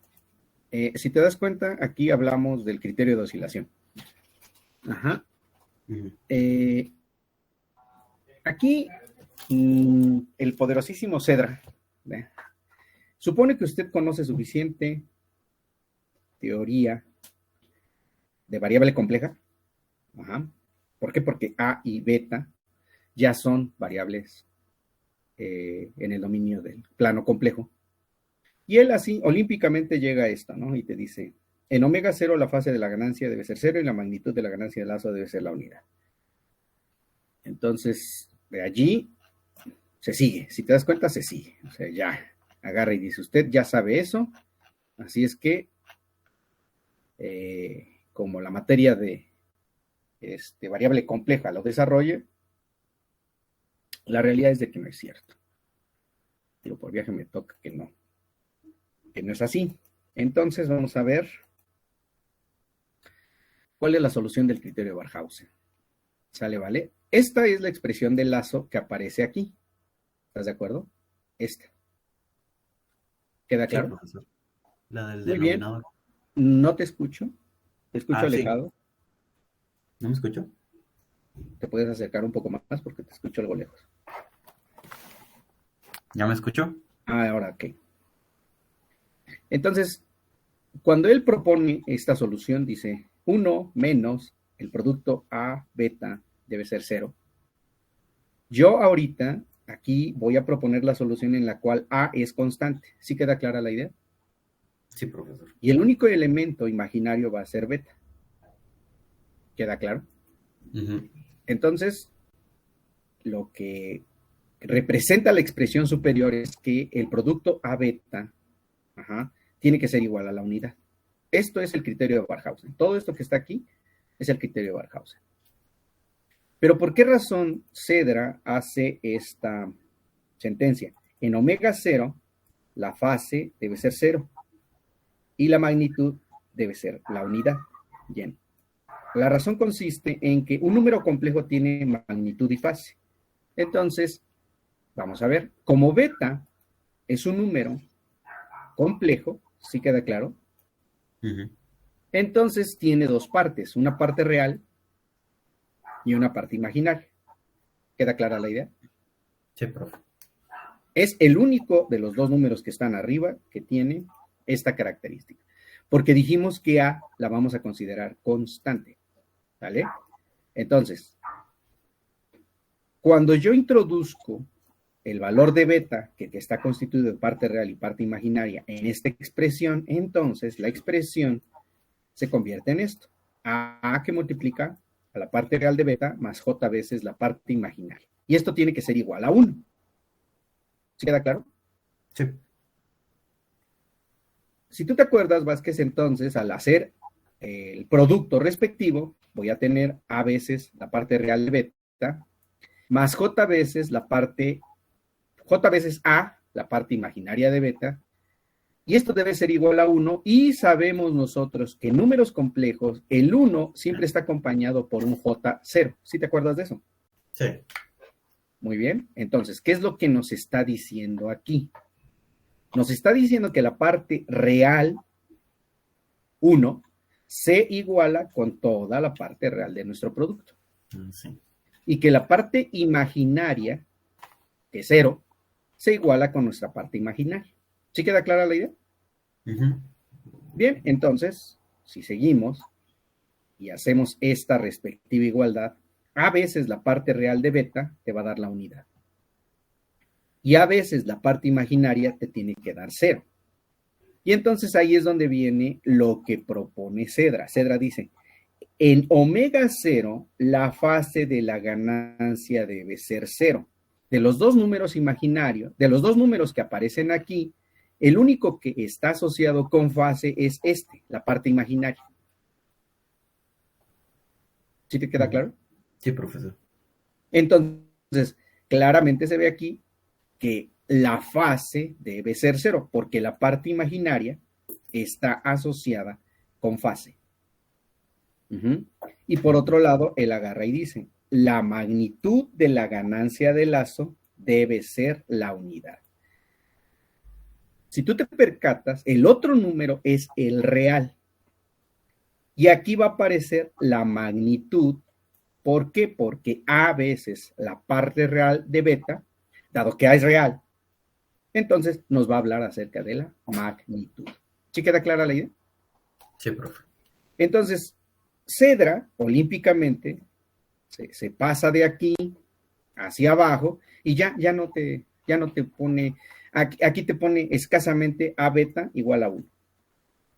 Si te das cuenta, aquí hablamos del criterio de oscilación. Ajá. Ujú. Aquí, el poderosísimo Cedra supone que usted conoce suficiente teoría de variable compleja. Ajá. ¿Por qué? Porque A y beta ya son variables en el dominio del plano complejo. Y él así olímpicamente llega a esto, ¿no? Y te dice, en omega 0 la fase de la ganancia debe ser 0 y la magnitud de la ganancia del lazo debe ser la unidad. Entonces, de allí se sigue. Si te das cuenta, se sigue. O sea, ya agarra y dice, usted ya sabe eso, así es que, como la materia de variable compleja lo desarrolle, la realidad es de que no es cierto. Pero por viaje me toca que no es así. Entonces vamos a ver cuál es la solución del criterio de Barkhausen. ¿Sale, vale? Esta es la expresión del lazo que aparece aquí. ¿Estás de acuerdo? Esta. ¿Queda claro? Sí, profesor. La del Muy bien. denominador. No te escucho. Te escucho Sí. alejado. ¿No me escuchó? Te puedes acercar un poco más porque te escucho algo lejos. ¿Ya me escuchó? Ahora, ok. Entonces, cuando él propone esta solución, dice 1 menos el producto A beta debe ser 0. Yo ahorita aquí voy a proponer la solución en la cual A es constante. ¿Sí queda clara la idea? Sí, profesor. Y el único elemento imaginario va a ser beta. ¿Queda claro? Ujú. Entonces, lo que representa la expresión superior es que el producto A beta tiene que ser igual a la unidad. Esto es el criterio de Barkhausen. Todo esto que está aquí es el criterio de Barkhausen. Pero ¿por qué razón Cedra hace esta sentencia? En omega 0, la fase debe ser 0 y la magnitud debe ser la unidad. Bien. La razón consiste en que un número complejo tiene magnitud y fase. Entonces, vamos a ver, como beta es un número complejo, ¿sí queda claro? Ujú. Entonces tiene dos partes, una parte real y una parte imaginaria. ¿Queda clara la idea? Sí, profe. Es el único de los dos números que están arriba que tiene esta característica. Porque dijimos que A la vamos a considerar constante. ¿Vale? Entonces, cuando yo introduzco el valor de beta, que está constituido de parte real y parte imaginaria, en esta expresión, entonces la expresión se convierte en esto. A que multiplica a la parte real de beta más J veces la parte imaginaria. Y esto tiene que ser igual a 1. ¿Sí queda claro? Sí. Si tú te acuerdas, Vázquez, entonces, al hacer el producto respectivo, voy a tener A veces la parte real de beta, más J veces J veces A, la parte imaginaria de beta, y esto debe ser igual a 1, y sabemos nosotros que en números complejos, el 1 siempre está acompañado por un J0. ¿Sí te acuerdas de eso? Sí. Muy bien. Entonces, ¿qué es lo que nos está diciendo aquí? Nos está diciendo que la parte real, 1, se iguala con toda la parte real de nuestro producto. Sí. Y que la parte imaginaria, que es 0, se iguala con nuestra parte imaginaria. ¿Sí queda clara la idea? Ujú. Bien, entonces, si seguimos y hacemos esta respectiva igualdad, a veces la parte real de beta te va a dar la unidad. Y a veces la parte imaginaria te tiene que dar 0. Y entonces ahí es donde viene lo que propone Cedra. Cedra dice, en omega 0, la fase de la ganancia debe ser 0. De los dos números imaginarios, de los dos números que aparecen aquí, el único que está asociado con fase es la parte imaginaria. ¿Sí te queda claro? Sí, profesor. Entonces, claramente se ve aquí que la fase debe ser 0, porque la parte imaginaria está asociada con fase. Y por otro lado, él agarra y dice, la magnitud de la ganancia de lazo debe ser la unidad. Si tú te percatas, el otro número es el real. Y aquí va a aparecer la magnitud. ¿Por qué? Porque a veces la parte real de beta, dado que A es real, entonces nos va a hablar acerca de la magnitud. ¿Sí queda clara la idea? Sí, profe. Entonces, Cedra, olímpicamente, se pasa de aquí hacia abajo y ya no te pone, aquí te pone escasamente A beta igual a 1.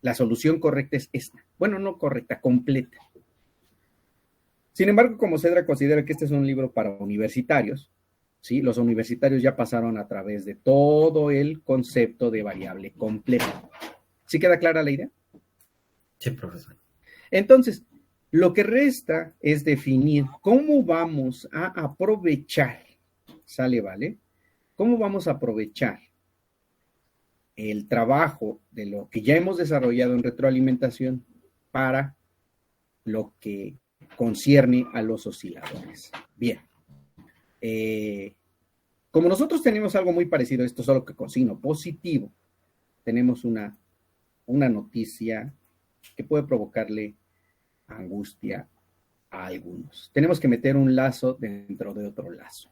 La solución correcta es esta. Bueno, no correcta, completa. Sin embargo, como Cedra considera que este es un libro para universitarios, ¿sí? Los universitarios ya pasaron a través de todo el concepto de variable completa. ¿Sí queda clara la idea? Sí, profesor. Entonces, lo que resta es definir cómo vamos a aprovechar, ¿sale, vale? ¿Cómo vamos a aprovechar el trabajo de lo que ya hemos desarrollado en retroalimentación para lo que concierne a los osciladores? Bien. Como nosotros tenemos algo muy parecido a esto, solo que con signo positivo, tenemos una noticia que puede provocarle angustia a algunos. Tenemos que meter un lazo dentro de otro lazo.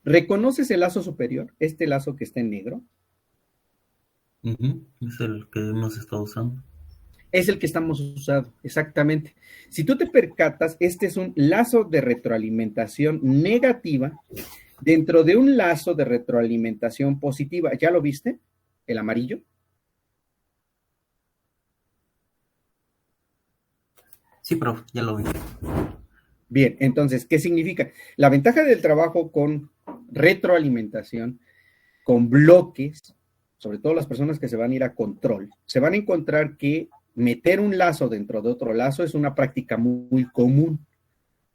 ¿Reconoces el lazo superior? Este lazo que está en negro. Es el que hemos estado usando. Es el que estamos usando, exactamente. Si tú te percatas, este es un lazo de retroalimentación negativa dentro de un lazo de retroalimentación positiva. ¿Ya lo viste? El amarillo. Sí, profe, ya lo vi. Bien, entonces, ¿qué significa? La ventaja del trabajo con retroalimentación, con bloques, sobre todo las personas que se van a ir a control, se van a encontrar que meter un lazo dentro de otro lazo es una práctica muy común.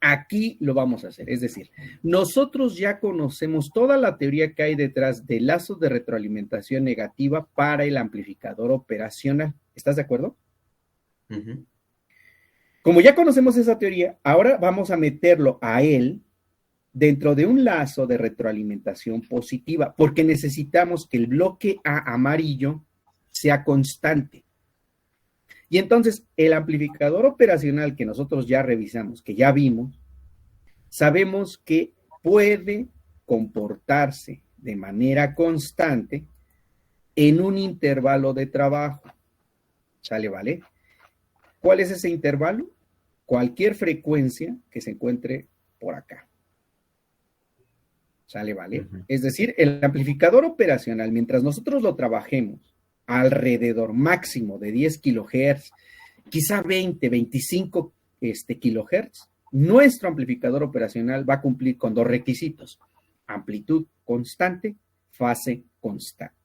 Aquí lo vamos a hacer, es decir, nosotros ya conocemos toda la teoría que hay detrás de lazos de retroalimentación negativa para el amplificador operacional. ¿Estás de acuerdo? Como ya conocemos esa teoría, ahora vamos a meterlo a él dentro de un lazo de retroalimentación positiva, porque necesitamos que el bloque A amarillo sea constante. Y entonces el amplificador operacional que nosotros ya revisamos, que ya vimos, sabemos que puede comportarse de manera constante en un intervalo de trabajo. ¿Sale, vale? ¿Cuál es ese intervalo? Cualquier frecuencia que se encuentre por acá. ¿Sale, vale? Es decir, el amplificador operacional, mientras nosotros lo trabajemos alrededor máximo de 10 kilohertz, quizá 20, 25 kilohertz, nuestro amplificador operacional va a cumplir con dos requisitos: amplitud constante, fase constante.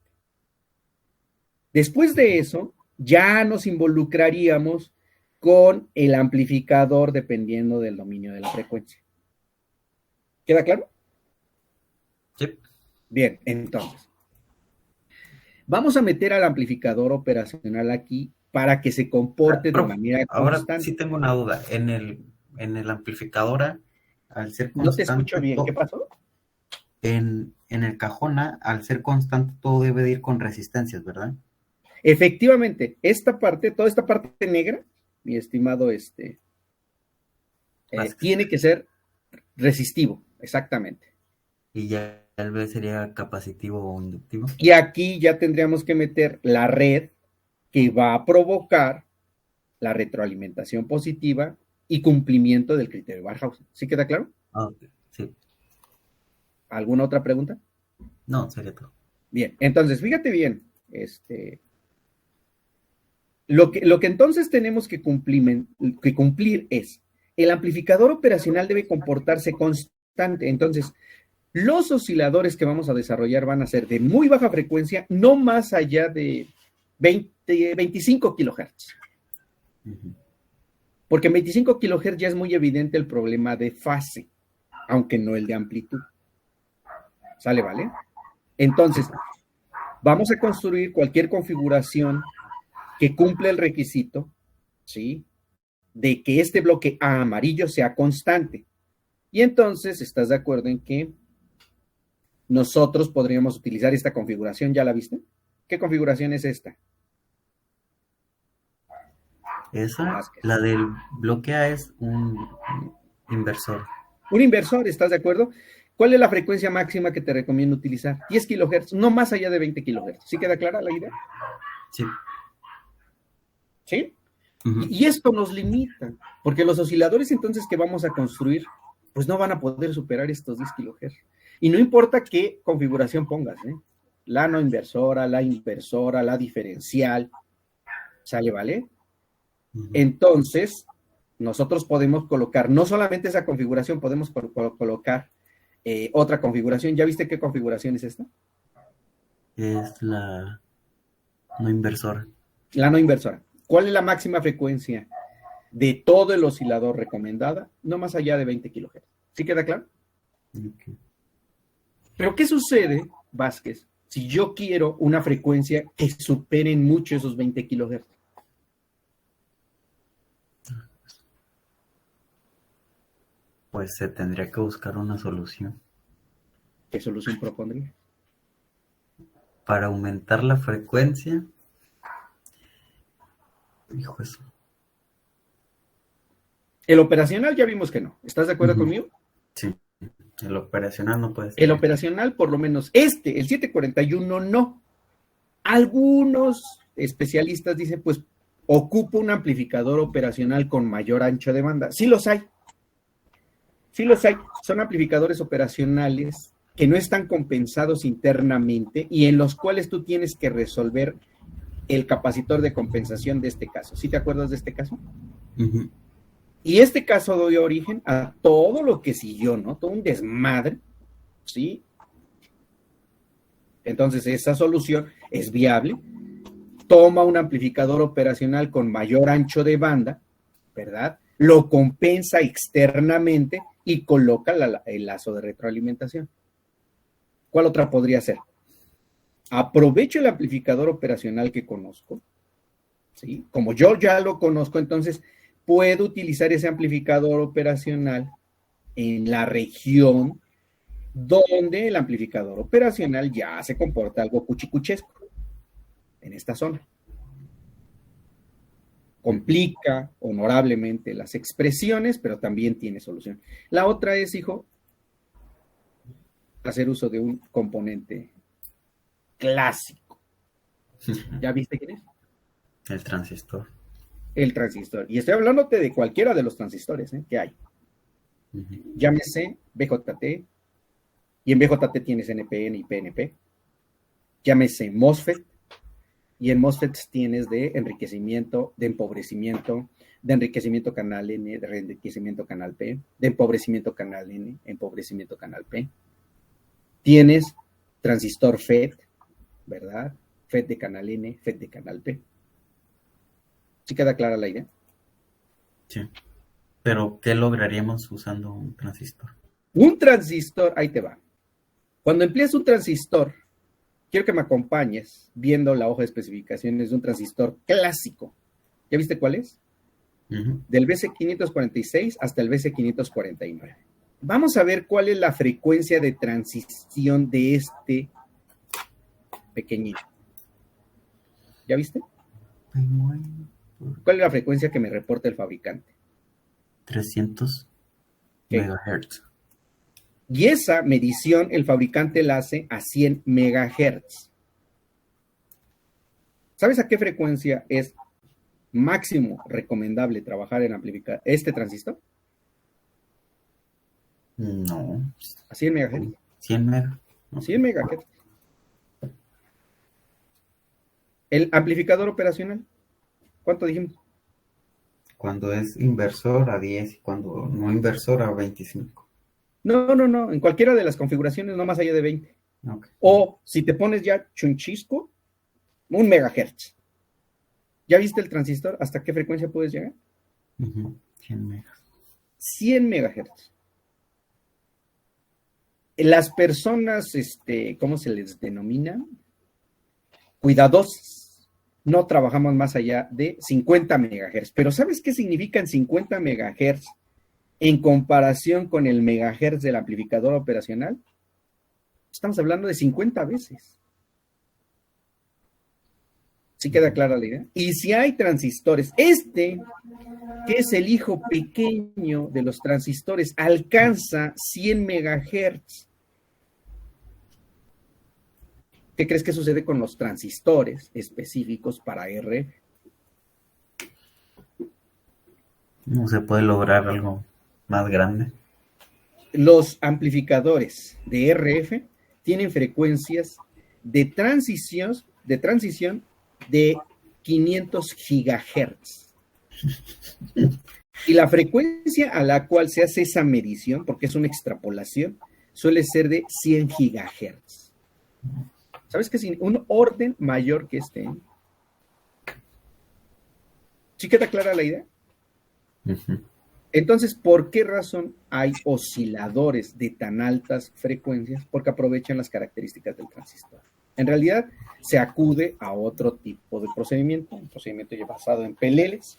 Después de eso, ya nos involucraríamos con el amplificador dependiendo del dominio de la frecuencia. ¿Queda claro? Sí. Bien, entonces, vamos a meter al amplificador operacional aquí para que se comporte de manera constante. Ahora sí tengo una duda. En el amplificador, al ser constante... No te escucho bien, ¿qué pasó? En el cajón, al ser constante, todo debe de ir con resistencias, ¿verdad? Efectivamente, toda esta parte negra, mi estimado, tiene que ser resistivo, exactamente. Y ya tal vez sería capacitivo o inductivo. Y aquí ya tendríamos que meter la red que va a provocar la retroalimentación positiva y cumplimiento del criterio de Barkhausen. ¿Sí queda claro? Sí. ¿Alguna otra pregunta? No, sería todo. Bien, entonces, fíjate bien, lo que entonces tenemos que cumplir es, el amplificador operacional debe comportarse constante. Entonces, los osciladores que vamos a desarrollar van a ser de muy baja frecuencia, no más allá de 25 kilohertz. Porque en 25 kilohertz ya es muy evidente el problema de fase, aunque no el de amplitud. ¿Sale, vale? Entonces, vamos a construir cualquier configuración que cumpla el requisito, ¿sí?, de que este bloque A amarillo sea constante. Y entonces, ¿estás de acuerdo en que nosotros podríamos utilizar esta configuración? ¿Ya la viste? ¿Qué configuración es esta? Esa, la del bloque A, es un inversor. Un inversor, ¿estás de acuerdo? ¿Cuál es la frecuencia máxima que te recomiendo utilizar? 10 kilohertz, no más allá de 20 kilohertz. ¿Sí queda clara la idea? Sí. ¿Sí? Y esto nos limita, porque los osciladores entonces que vamos a construir, pues no van a poder superar estos 10 kilohertz. Y no importa qué configuración pongas, la no inversora, la diferencial, ¿sale, vale? Entonces, nosotros podemos colocar, no solamente esa configuración, podemos colocar Otra configuración, ¿ya viste qué configuración es esta? Es la no inversora. La no inversora. ¿Cuál es la máxima frecuencia de todo el oscilador recomendada? No más allá de 20 kHz. ¿Sí queda claro? Okay. Pero ¿qué sucede, Vázquez, si yo quiero una frecuencia que supere mucho esos 20 kHz? Pues se tendría que buscar una solución. ¿Qué solución propondría? Para aumentar la frecuencia. Hijo eso. El operacional ya vimos que no. ¿Estás de acuerdo conmigo? Sí. El operacional no puede ser. El operacional, por lo menos el 741 no. Algunos especialistas dicen, pues, ocupa un amplificador operacional con mayor ancho de banda. Sí los hay. Sí los hay. Son amplificadores operacionales que no están compensados internamente y en los cuales tú tienes que resolver el capacitor de compensación de este caso. ¿Sí te acuerdas de este caso? Uh-huh. Y este caso dio origen a todo lo que siguió, ¿no? Todo un desmadre, ¿sí? Entonces, esa solución es viable. Toma un amplificador operacional con mayor ancho de banda, ¿verdad? Lo compensa externamente y coloca el lazo de retroalimentación. ¿Cuál otra podría ser? Aprovecho el amplificador operacional que conozco, ¿sí? Como yo ya lo conozco, entonces puedo utilizar ese amplificador operacional en la región donde el amplificador operacional ya se comporta algo cuchicuchesco, en esta zona. Complica honorablemente las expresiones, pero también tiene solución. La otra es, hijo, hacer uso de un componente clásico. ¿Ya viste quién es? El transistor. El transistor. Y estoy hablándote de cualquiera de los transistores que hay. Uh-huh. Llámese BJT, y en BJT tienes NPN y PNP. Llámese MOSFET, y en MOSFET tienes de enriquecimiento, de empobrecimiento, de enriquecimiento canal N, de enriquecimiento canal P, de empobrecimiento canal N, empobrecimiento canal P. Tienes transistor FET, ¿verdad? FET de canal N, FET de canal P. ¿Sí queda clara la idea? Sí. Pero, ¿qué lograríamos usando un transistor? Un transistor, ahí te va. Cuando empleas un transistor, quiero que me acompañes viendo la hoja de especificaciones de un transistor clásico. ¿Ya viste cuál es? Uh-huh. Del BC546 hasta el BC549. Vamos a ver cuál es la frecuencia de transición de este pequeñito. ¿Ya viste? ¿Cuál es la frecuencia que me reporta el fabricante? 300 ¿Qué? megahertz. Y esa medición el fabricante la hace a 100 megahertz. ¿Sabes a qué frecuencia es máximo recomendable trabajar en amplificar este transistor? No. A 100 megahertz. 100 megas. No. 100 megahertz. El amplificador operacional, ¿cuánto dijimos? Cuando es inversor a 10 y cuando no inversor a 25. No, en cualquiera de las configuraciones no más allá de 20. Okay. O si te pones ya chunchisco, 1 megahertz. ¿Ya viste el transistor? ¿Hasta qué frecuencia puedes llegar? Uh-huh. 100 megas. 100 megahertz. Las personas, ¿cómo se les denomina? Cuidadosas. No trabajamos más allá de 50 megahertz. Pero ¿sabes qué significan 50 megahertz en comparación con el megahertz del amplificador operacional? Estamos hablando de 50 veces. ¿Sí queda clara la idea? Y si hay transistores, que es el hijo pequeño de los transistores, alcanza 100 megahertz. ¿Qué crees que sucede con los transistores específicos para RF? ¿No se puede lograr algo más grande? Los amplificadores de RF tienen frecuencias de transición de 500 gigahertz. Y la frecuencia a la cual se hace esa medición, porque es una extrapolación, suele ser de 100 gigahertz. ¿Sabes qué es un orden mayor que este? ¿Sí queda clara la idea? Ujú. Entonces, ¿por qué razón hay osciladores de tan altas frecuencias? Porque aprovechan las características del transistor. En realidad, se acude a otro tipo de procedimiento, un procedimiento ya basado en peleles.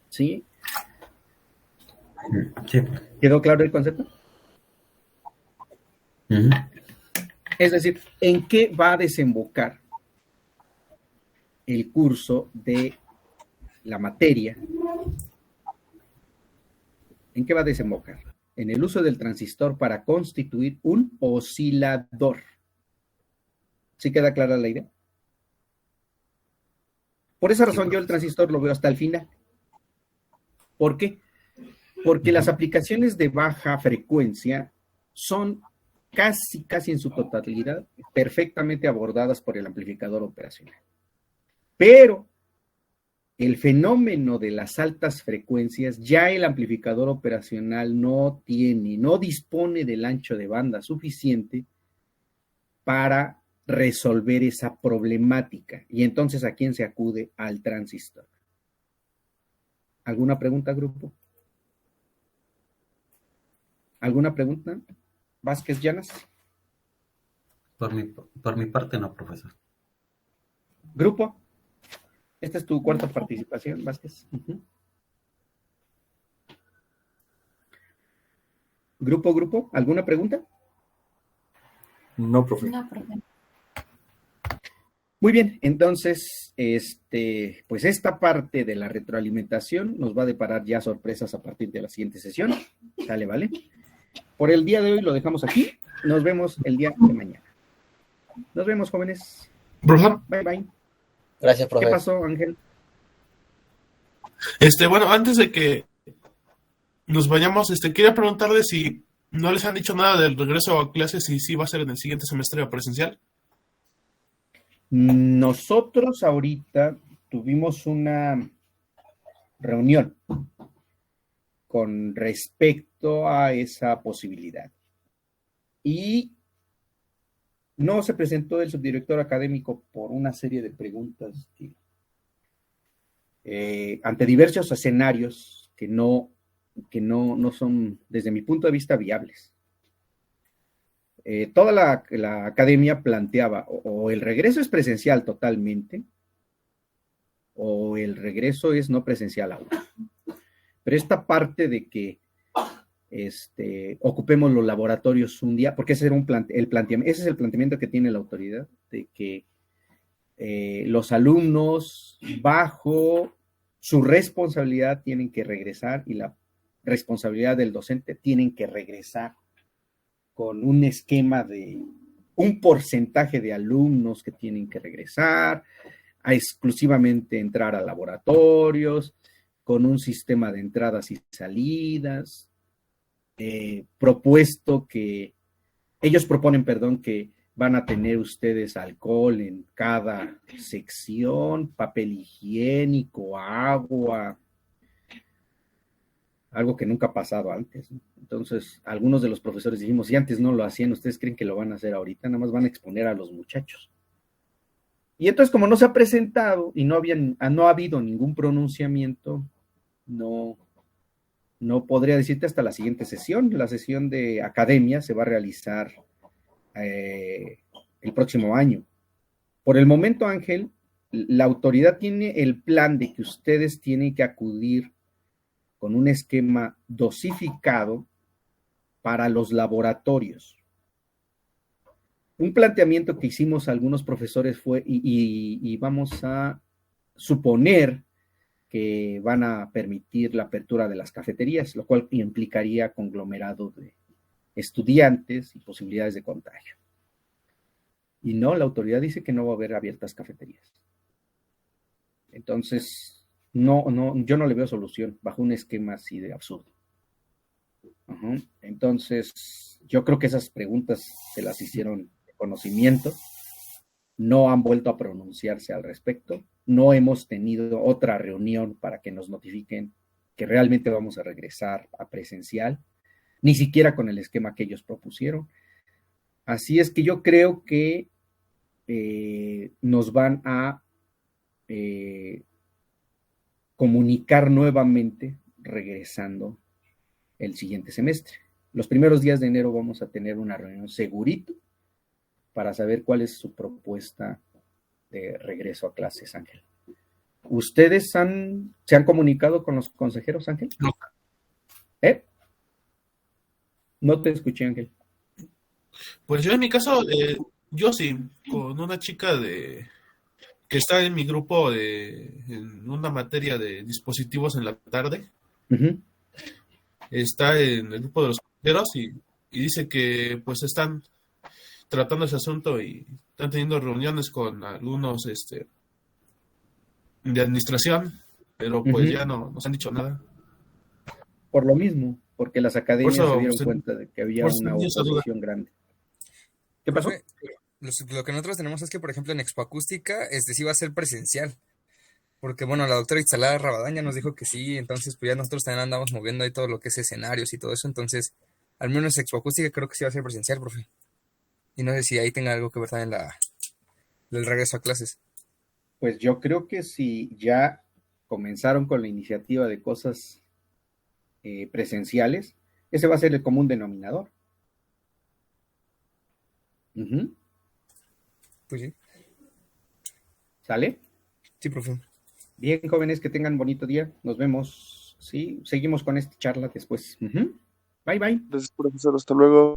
¿Sí? Sí. ¿Quedó claro el concepto? Ujú. Es decir, ¿en qué va a desembocar el curso de la materia? ¿En qué va a desembocar? En el uso del transistor para constituir un oscilador. ¿Sí queda clara la idea? Por esa razón yo el transistor lo veo hasta el final. ¿Por qué? Porque las aplicaciones de baja frecuencia son casi en su totalidad perfectamente abordadas por el amplificador operacional. Pero el fenómeno de las altas frecuencias, ya el amplificador operacional no dispone del ancho de banda suficiente para resolver esa problemática. Y entonces, ¿a quién se acude? Al transistor. ¿Alguna pregunta, grupo? ¿Alguna pregunta? Vázquez Llanas. Por mi parte no, profesor. Grupo. Esta es tu cuarta participación, Vázquez. Uh-huh. Grupo, ¿alguna pregunta? No, profe. No, profe. Muy bien, entonces, pues esta parte de la retroalimentación nos va a deparar ya sorpresas a partir de la siguiente sesión. Sale, ¿vale? Por el día de hoy lo dejamos aquí. Nos vemos el día de mañana. Nos vemos, jóvenes. Profesor. Bye, bye. Gracias, profe. ¿Qué pasó, Ángel? Bueno, antes de que nos vayamos, quería preguntarle si no les han dicho nada del regreso a clases y si va a ser en el siguiente semestre presencial. Nosotros ahorita tuvimos una reunión con respecto a esa posibilidad. Y no se presentó el subdirector académico por una serie de preguntas que, ante diversos escenarios que no son, desde mi punto de vista, viables. Toda la academia planteaba o el regreso es presencial totalmente o el regreso es no presencial aún. Pero esta parte de que ocupemos los laboratorios un día, porque ese es el planteamiento que tiene la autoridad, de que los alumnos bajo su responsabilidad tienen que regresar y la responsabilidad del docente tienen que regresar con un esquema de un porcentaje de alumnos que tienen que regresar, a exclusivamente entrar a laboratorios, con un sistema de entradas y salidas, ellos proponen, que van a tener ustedes alcohol en cada sección, papel higiénico, agua, algo que nunca ha pasado antes, ¿no? Entonces, algunos de los profesores dijimos, si antes no lo hacían, ¿ustedes creen que lo van a hacer ahorita? Nada más van a exponer a los muchachos. Y entonces, como no se ha presentado y no ha habido ningún pronunciamiento, no podría decirte hasta la siguiente sesión. La sesión de academia se va a realizar el próximo año. Por el momento, Ángel, la autoridad tiene el plan de que ustedes tienen que acudir con un esquema dosificado para los laboratorios. Un planteamiento que hicimos algunos profesores fue, y vamos a suponer que van a permitir la apertura de las cafeterías, lo cual implicaría conglomerado de estudiantes y posibilidades de contagio. Y no, la autoridad dice que no va a haber abiertas cafeterías. Entonces, yo no le veo solución bajo un esquema así de absurdo. Uh-huh. Entonces, yo creo que esas preguntas se las hicieron de conocimiento, no han vuelto a pronunciarse al respecto, no hemos tenido otra reunión para que nos notifiquen que realmente vamos a regresar a presencial, ni siquiera con el esquema que ellos propusieron. Así es que yo creo que nos van a comunicar nuevamente regresando el siguiente semestre. Los primeros días de enero vamos a tener una reunión segurito para saber cuál es su propuesta de regreso a clases, Ángel. ¿Ustedes se han comunicado con los consejeros, Ángel? No. No te escuché, Ángel. Pues yo en mi caso, yo sí, con una chica que está en mi grupo en una materia de dispositivos en la tarde. Uh-huh. Está en el grupo de los consejeros y dice que pues están tratando ese asunto y están teniendo reuniones con algunos de administración, pero pues ya no nos han dicho nada. Por lo mismo, porque las academias Por eso, se dieron cuenta de que había una oposición grande. ¿Qué pasó? Lo que nosotros tenemos es que, por ejemplo, en expoacústica, sí va a ser presencial. Porque, bueno, la doctora Itzalá Rabadán ya nos dijo que sí, entonces pues ya nosotros también andamos moviendo ahí todo lo que es escenarios y todo eso, entonces, al menos expoacústica creo que sí va a ser presencial, profe. Y no sé si ahí tenga algo que ver también del regreso a clases. Pues yo creo que si ya comenzaron con la iniciativa de cosas presenciales, ese va a ser el común denominador. Uh-huh. Pues sí. ¿Sale? Sí, profe. Bien, jóvenes, que tengan bonito día. Nos vemos. Sí, seguimos con esta charla después. Uh-huh. Bye, bye. Gracias, profesor. Hasta luego.